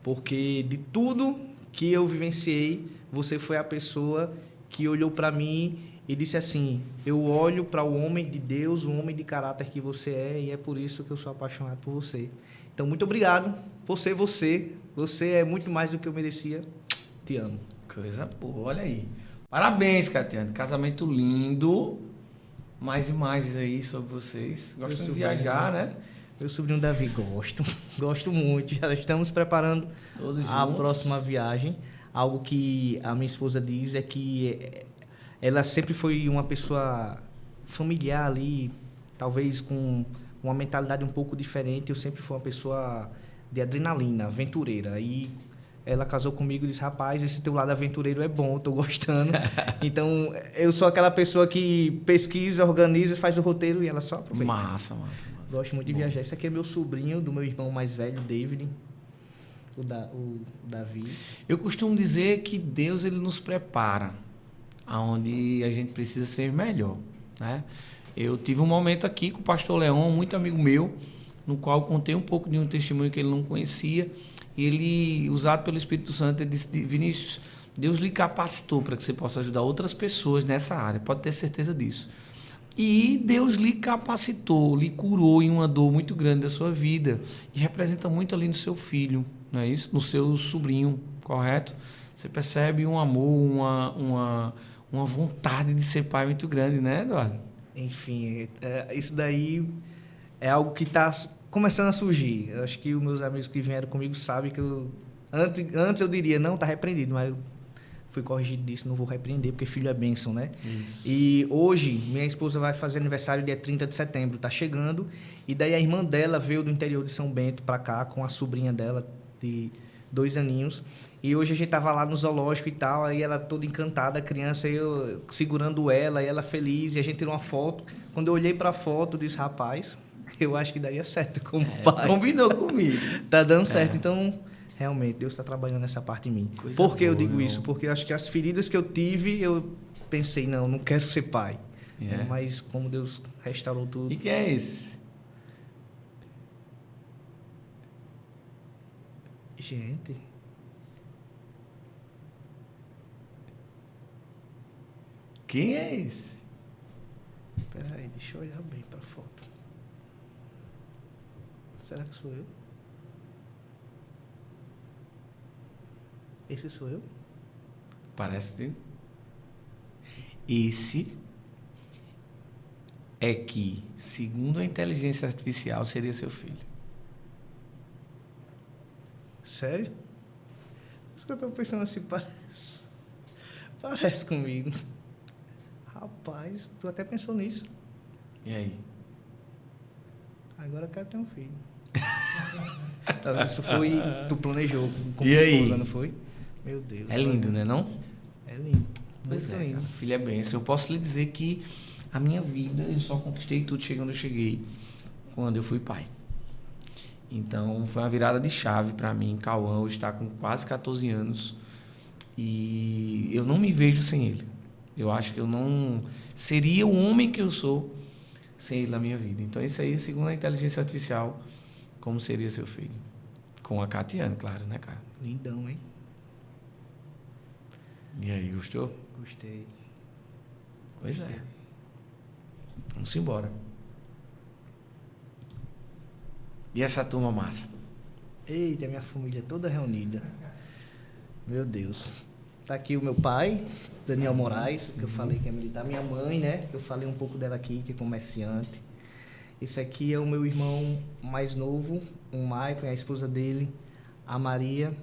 porque de tudo que eu vivenciei, você foi a pessoa que olhou para mim e disse assim, eu olho para o homem de Deus, o homem de caráter que você é, e é por isso que eu sou apaixonado por você. Então, muito obrigado por ser você. Você é muito mais do que eu merecia. Te amo. Coisa boa, olha aí. Parabéns, Catiane. Casamento lindo. Mais imagens aí sobre vocês. Gostam de viajar, né? Meu sobrinho Davi, gosto muito. Já estamos preparando Todos a juntos. próxima viagem. Algo que a minha esposa diz é que ela sempre foi uma pessoa familiar ali, talvez com uma mentalidade um pouco diferente. Eu sempre fui uma pessoa de adrenalina, aventureira. E ela casou comigo e disse, rapaz, esse teu lado aventureiro é bom, eu tô gostando. Então, eu sou aquela pessoa que pesquisa, organiza, faz o roteiro e ela só aproveita. Massa. Gosto muito de viajar. Esse aqui é meu sobrinho, do meu irmão mais velho, David, o Davi. Eu costumo dizer que Deus ele nos prepara aonde a gente precisa ser melhor, né? Eu tive um momento aqui com o pastor Leão, muito amigo meu, no qual eu contei um pouco de um testemunho que ele não conhecia. Ele, usado pelo Espírito Santo, ele disse, Vinícius, Deus lhe capacitou para que você possa ajudar outras pessoas nessa área, pode ter certeza disso. E Deus lhe capacitou, lhe curou em uma dor muito grande da sua vida e representa muito ali no seu filho, não é isso? No seu sobrinho, correto? Você percebe um amor, uma vontade de ser pai muito grande, né, Eduardo? Enfim, isso daí é algo que está começando a surgir. Eu acho que os meus amigos que vieram comigo sabem que antes eu diria, não, está repreendido, mas eu fui corrigido disso, não vou repreender, porque filho é bênção, né? Isso. E hoje, minha esposa vai fazer aniversário dia 30 de setembro, tá chegando, e daí a irmã dela veio do interior de São Bento para cá, com a sobrinha dela, de 2 aninhos, e hoje a gente tava lá no zoológico e tal, aí ela toda encantada, a criança, eu segurando ela, e ela feliz, e a gente tirou uma foto. Quando eu olhei para a foto, eu disse, rapaz, eu acho que daria certo como pai. Combinou comigo. Tá dando certo, então... Realmente, Deus está trabalhando essa parte em mim. Coisa Por que eu boa, digo meu. isso? Porque eu acho que as feridas que eu tive, eu pensei, não quero ser pai. É. Mas como Deus restaurou tudo. E quem é esse? Gente. Quem é esse? Peraí, deixa eu olhar bem para a foto. Será que sou eu? Esse sou eu? Parece. Esse é que, segundo a inteligência artificial, seria seu filho. Sério? Isso que eu tô pensando assim, parece comigo. Rapaz, tu até pensou nisso. E aí? Agora eu quero ter um filho. Isso foi, tu planejou com E tua aí? esposa, não foi? Meu Deus. É lindo, né, não? É lindo. Pois Muito é, lindo. cara, filho é bênção. Eu posso lhe dizer que a minha vida, eu só conquistei tudo chegando eu cheguei, quando eu fui pai. Então, foi uma virada de chave para mim. Cauã hoje está com quase 14 anos e eu não me vejo sem ele. Eu acho que eu não seria o homem que eu sou sem ele na minha vida. Então, isso aí, segundo a inteligência artificial, como seria seu filho? Com a Catiane, claro, né, cara? Lindão, hein? E aí, gostou? Gostei. Pois é. Vamos embora. E essa turma massa? Eita, minha família toda reunida. Meu Deus. Tá aqui o meu pai, Daniel Moraes, que eu falei que é militar. Minha mãe, né? Que eu falei um pouco dela aqui, que é comerciante. Esse aqui é o meu irmão mais novo, o Maicon, e a esposa dele, a Maria.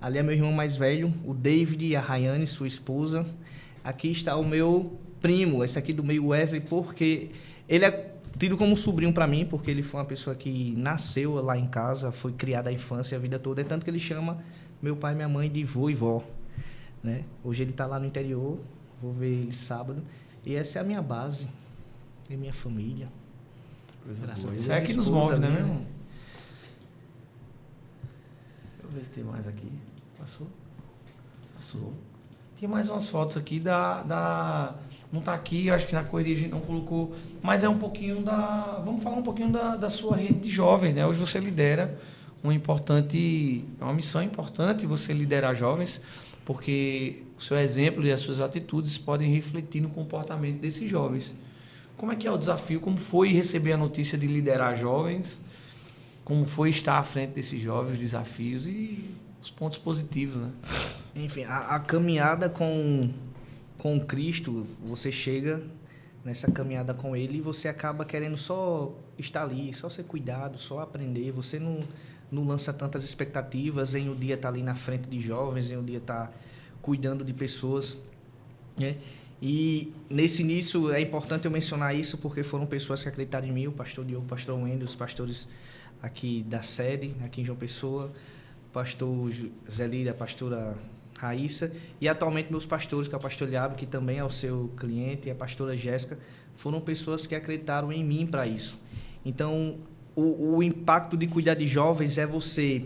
Ali é meu irmão mais velho, o David e a Rayane, sua esposa. Aqui está o meu primo, esse aqui do meio Wesley, porque ele é tido como sobrinho para mim, porque ele foi uma pessoa que nasceu lá em casa, foi criada a infância, a vida toda, é tanto que ele chama meu pai e minha mãe de vô e vó, né? Hoje ele está lá no interior, vou ver ele sábado, e essa é a minha base, é minha família. Coisa Graças boa. a Deus, Isso é minha que nos esposa move, né, ali, meu irmão? Deixa eu ver se tem mais aqui. Passou? Passou. Tinha mais umas fotos aqui não tá aqui, acho que na correria a gente não colocou, mas é um pouquinho vamos falar um pouquinho da sua rede de jovens, né? Hoje você lidera uma missão importante você liderar jovens, porque o seu exemplo e as suas atitudes podem refletir no comportamento desses jovens. Como é que é o desafio? Como foi receber a notícia de liderar jovens? Como foi estar à frente desses jovens, os desafios e os pontos positivos, né? Enfim, a caminhada com Cristo, você chega nessa caminhada com Ele e você acaba querendo só estar ali, só ser cuidado, só aprender. Você não lança tantas expectativas em um dia estar ali na frente de jovens, em um dia estar cuidando de pessoas, né? E nesse início é importante eu mencionar isso porque foram pessoas que acreditaram em mim, o pastor Diogo, o pastor Wendel, os pastores aqui da sede, aqui em João Pessoa, o pastor Zé Lira, a pastora Raíssa, e atualmente meus pastores, que é o pastor Liabo, que também é o seu cliente, e a pastora Jéssica, foram pessoas que acreditaram em mim para isso. Então, o impacto de cuidar de jovens é você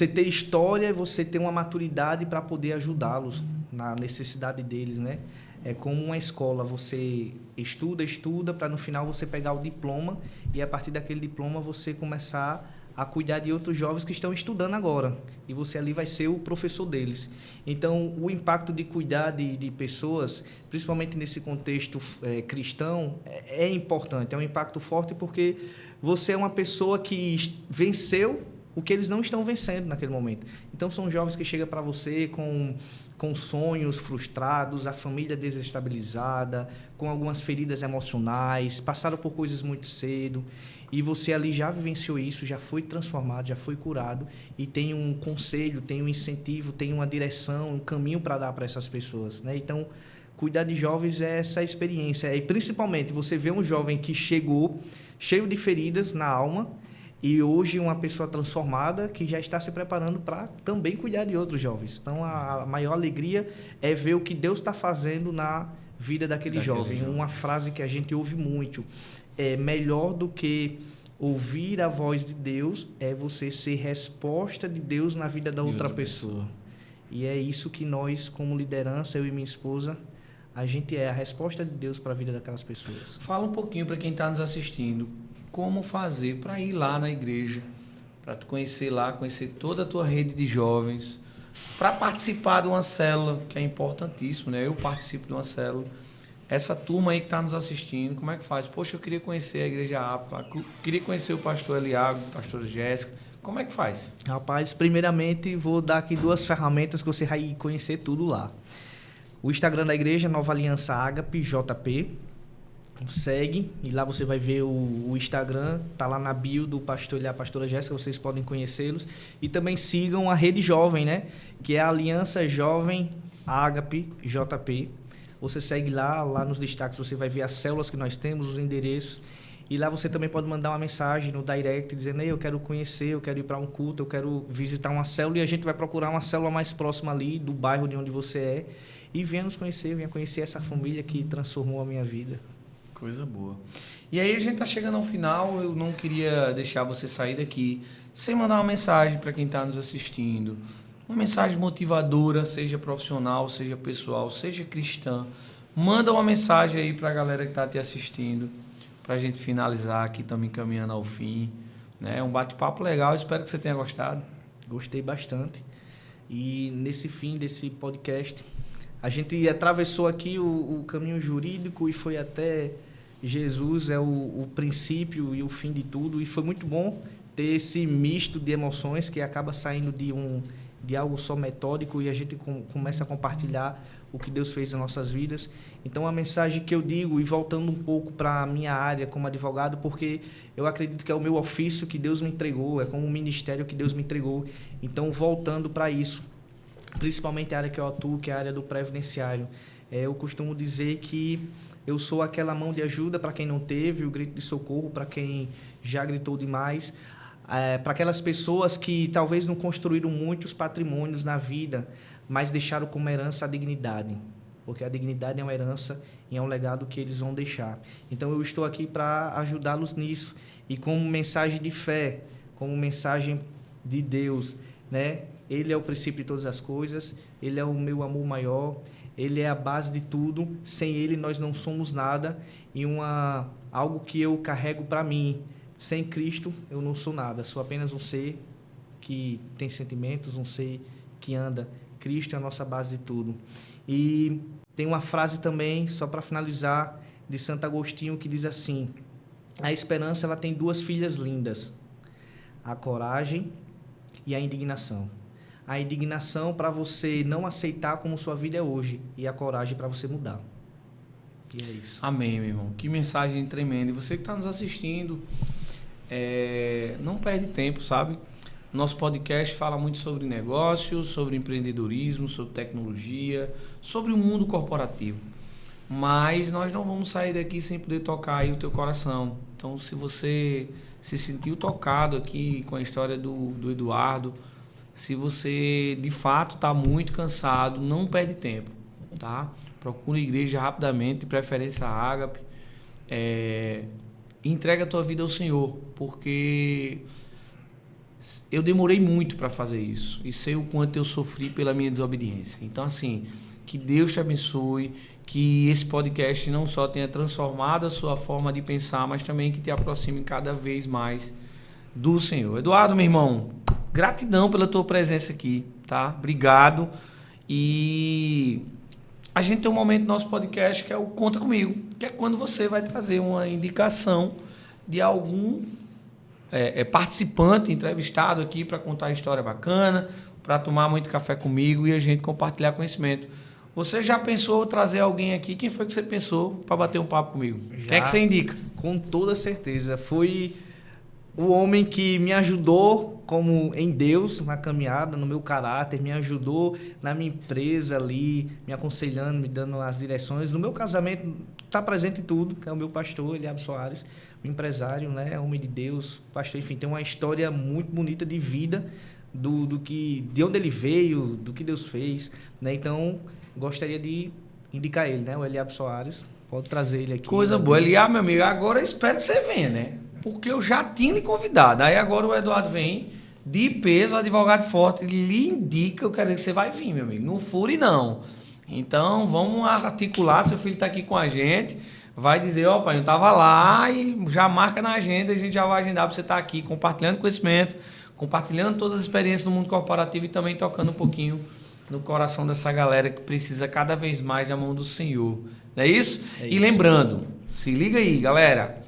ter história e você ter uma maturidade para poder ajudá-los na necessidade deles, né? É como uma escola, você estuda, para no final você pegar o diploma e a partir daquele diploma você começar a cuidar de outros jovens que estão estudando agora. E você ali vai ser o professor deles. Então, o impacto de cuidar de pessoas, principalmente nesse contexto cristão, é importante. É um impacto forte porque você é uma pessoa que venceu o que eles não estão vencendo naquele momento. Então, são jovens que chegam para você com sonhos frustrados, a família desestabilizada, com algumas feridas emocionais, passaram por coisas muito cedo, e você ali já vivenciou isso, já foi transformado, já foi curado, e tem um conselho, tem um incentivo, tem uma direção, um caminho para dar para essas pessoas, né? Então, cuidar de jovens é essa experiência, e principalmente você vê um jovem que chegou cheio de feridas na alma, e hoje uma pessoa transformada que já está se preparando para também cuidar de outros jovens. Então, a maior alegria é ver o que Deus está fazendo na vida daquele jovem. Uma frase que a gente ouve muito, é melhor do que ouvir a voz de Deus, é você ser resposta de Deus na vida da outra pessoa. E é isso que nós, como liderança, eu e minha esposa, a gente é a resposta de Deus para a vida daquelas pessoas. Fala um pouquinho para quem está nos assistindo, como fazer para ir lá na igreja, para tu conhecer lá, conhecer toda a tua rede de jovens, para participar de uma célula, que é importantíssimo, né? Eu participo de uma célula. Essa turma aí que está nos assistindo, como é que faz? Poxa, eu queria conhecer a Igreja Ápica, queria conhecer o pastor Eliago, a pastora Jéssica. Como é que faz? Rapaz, primeiramente vou dar aqui 2 ferramentas que você vai conhecer tudo lá. O Instagram da igreja, Nova Aliança Ágape, JP. Segue, e lá você vai ver o Instagram, tá lá na bio do pastor e a pastora Jéssica, vocês podem conhecê-los. E também sigam a Rede Jovem, né? Que é a Aliança Jovem Ágape JP. Você segue lá nos destaques você vai ver as células que nós temos, os endereços. E lá você também pode mandar uma mensagem no direct dizendo: Ei, eu quero conhecer, eu quero ir para um culto, eu quero visitar uma célula, e a gente vai procurar uma célula mais próxima ali do bairro de onde você é. E venha nos conhecer, venha conhecer essa família que transformou a minha vida. Coisa boa. E aí a gente tá chegando ao final, eu não queria deixar você sair daqui sem mandar uma mensagem para quem está nos assistindo. Uma mensagem motivadora, seja profissional, seja pessoal, seja cristã. Manda uma mensagem aí para a galera que está te assistindo, para a gente finalizar aqui, estamos encaminhando ao fim. Né? Um bate-papo legal, espero que você tenha gostado. Gostei bastante. E nesse fim desse podcast, a gente atravessou aqui o caminho jurídico e foi até Jesus, é o princípio e o fim de tudo. E foi muito bom ter esse misto de emoções que acaba saindo de algo só metódico, e a gente começa a compartilhar o que Deus fez nas nossas vidas. Então, a mensagem que eu digo, e voltando um pouco para a minha área como advogado, porque eu acredito que é o meu ofício que Deus me entregou, é como um ministério que Deus me entregou. Então, voltando para isso, principalmente a área que eu atuo, que é a área do previdenciário, Eu costumo dizer que eu sou aquela mão de ajuda para quem não teve, o grito de socorro para quem já gritou demais, para aquelas pessoas que talvez não construíram muitos patrimônios na vida, mas deixaram como herança a dignidade, porque a dignidade é uma herança e é um legado que eles vão deixar. Então eu estou aqui para ajudá-los nisso, e como mensagem de fé, como mensagem de Deus, né? Ele é o princípio de todas as coisas, Ele é o meu amor maior, Ele é a base de tudo, sem Ele nós não somos nada, e algo que eu carrego para mim: sem Cristo eu não sou nada, sou apenas um ser que tem sentimentos, um ser que anda. Cristo é a nossa base de tudo. E tem uma frase também, só para finalizar, de Santo Agostinho, que diz assim: a esperança ela tem duas filhas lindas, a coragem e a indignação. A indignação para você não aceitar como sua vida é hoje, e a coragem para você mudar. E é isso. Amém, meu irmão. Que mensagem tremenda. E você que está nos assistindo, não perde tempo, sabe? Nosso podcast fala muito sobre negócios, sobre empreendedorismo, sobre tecnologia, sobre o mundo corporativo. Mas nós não vamos sair daqui sem poder tocar aí o teu coração. Então, se você se sentiu tocado aqui com a história do Eduardo, se você de fato está muito cansado, não perde tempo, tá? Procura a igreja rapidamente, de preferência a Ágape. Entrega a tua vida ao Senhor, porque eu demorei muito para fazer isso e sei o quanto eu sofri pela minha desobediência. Então, assim, que Deus te abençoe, que esse podcast não só tenha transformado a sua forma de pensar, mas também que te aproxime cada vez mais do Senhor. Eduardo, meu irmão, gratidão pela tua presença aqui, tá? Obrigado. E a gente tem um momento no nosso podcast que é o Conta Comigo, que é quando você vai trazer uma indicação de algum participante, entrevistado aqui para contar a história bacana, para tomar muito café comigo e a gente compartilhar conhecimento. Você já pensou em trazer alguém aqui? Quem foi que você pensou para bater um papo comigo? Já, quem é que você indica? Com toda certeza. Foi o homem que me ajudou como em Deus, na caminhada, no meu caráter, me ajudou na minha empresa ali, me aconselhando, me dando as direções. No meu casamento, está presente em tudo, que é o meu pastor, Eliabe Soares, um empresário, né, homem de Deus, pastor, enfim, tem uma história muito bonita de vida, de onde ele veio, do que Deus fez, né? Então, gostaria de indicar ele, né, o Eliabe Soares. Pode trazer ele aqui. Coisa boa. Eliabe, meu amigo, agora eu espero que você venha, né? Porque eu já tinha lhe convidado. Aí agora o Eduardo vem, de peso, advogado forte, lhe indica, eu quero dizer que você vai vir, meu amigo. Não fure, não. Então, vamos articular, seu filho está aqui com a gente, vai dizer, ó, pai, eu estava lá, e já marca na agenda, a gente já vai agendar para você estar aqui, compartilhando conhecimento, compartilhando todas as experiências do mundo corporativo e também tocando um pouquinho no coração dessa galera que precisa cada vez mais da mão do Senhor. Não é isso? É e isso. lembrando, se liga aí, galera,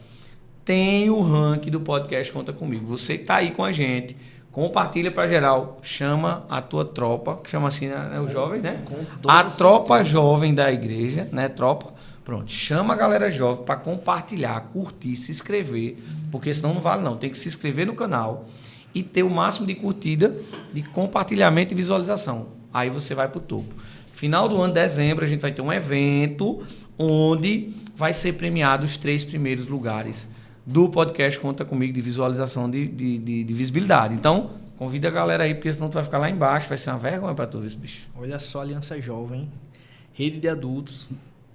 tem o ranking do podcast Conta Comigo. Você que tá aí com a gente, compartilha para geral, chama a tua tropa, que chama assim, né, o jovem, né? A tropa jovem da igreja, né, tropa? Pronto, chama a galera jovem para compartilhar, curtir, se inscrever, porque senão não vale não, tem que se inscrever no canal e ter o máximo de curtida, de compartilhamento e visualização. Aí você vai pro topo. Final do ano, dezembro, a gente vai ter um evento onde vai ser premiado os 3 primeiros lugares do podcast Conta Comigo, de visualização, de visibilidade. Então, convida a galera aí, porque senão tu vai ficar lá embaixo, vai ser uma vergonha pra tu ver esse bicho. Olha só, Aliança Jovem, rede de adultos,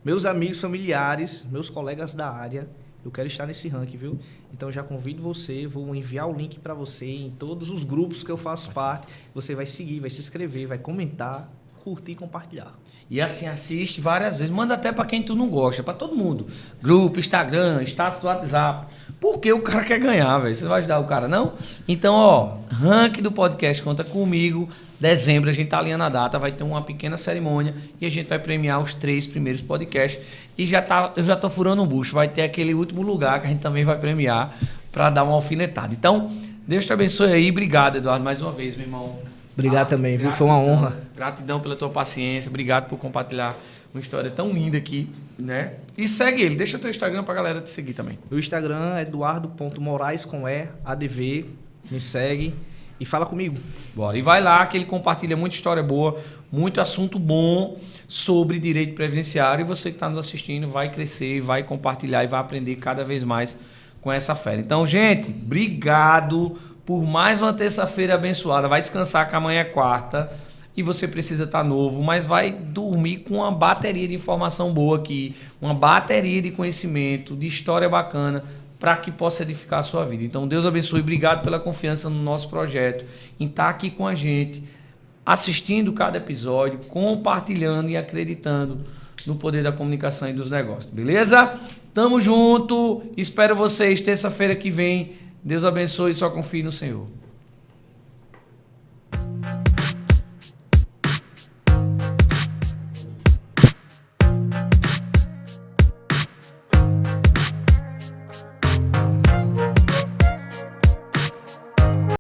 meus amigos, familiares, meus colegas da área, eu quero estar nesse ranking, viu? Então, já convido você, vou enviar o link para você em todos os grupos que eu faço parte. Você vai seguir, vai se inscrever, vai comentar, curtir e compartilhar. E assim, assiste várias vezes. Manda até pra quem tu não gosta, pra todo mundo. Grupo, Instagram, status do WhatsApp. Porque o cara quer ganhar, velho. Você não vai ajudar o cara, não? Então, ó, ranking do podcast Conta Comigo. Dezembro, a gente tá alinhando a data, vai ter uma pequena cerimônia e a gente vai premiar os 3 primeiros podcasts. E eu já tô furando um bucho. Vai ter aquele último lugar que a gente também vai premiar pra dar uma alfinetada. Então, Deus te abençoe aí. Obrigado, Eduardo, mais uma vez, meu irmão. Obrigado também, viu? Foi uma honra. Gratidão pela tua paciência, obrigado por compartilhar uma história tão linda aqui, né? E segue ele, deixa o teu Instagram pra galera te seguir também. O Instagram é eduardo.moraes com adv, me segue. e fala comigo. Bora. E vai lá que ele compartilha muita história boa, muito assunto bom sobre direito previdenciário. E você que está nos assistindo vai crescer, vai compartilhar e vai aprender cada vez mais com essa fera. Então, gente, obrigado por mais uma terça-feira abençoada. Vai descansar que amanhã é quarta e você precisa estar novo, mas vai dormir com uma bateria de informação boa aqui, uma bateria de conhecimento, de história bacana, para que possa edificar a sua vida. Então, Deus abençoe. Obrigado pela confiança no nosso projeto, em estar aqui com a gente, assistindo cada episódio, compartilhando e acreditando no poder da comunicação e dos negócios. Beleza? Tamo junto. Espero vocês terça-feira que vem. Deus abençoe e só confie no Senhor.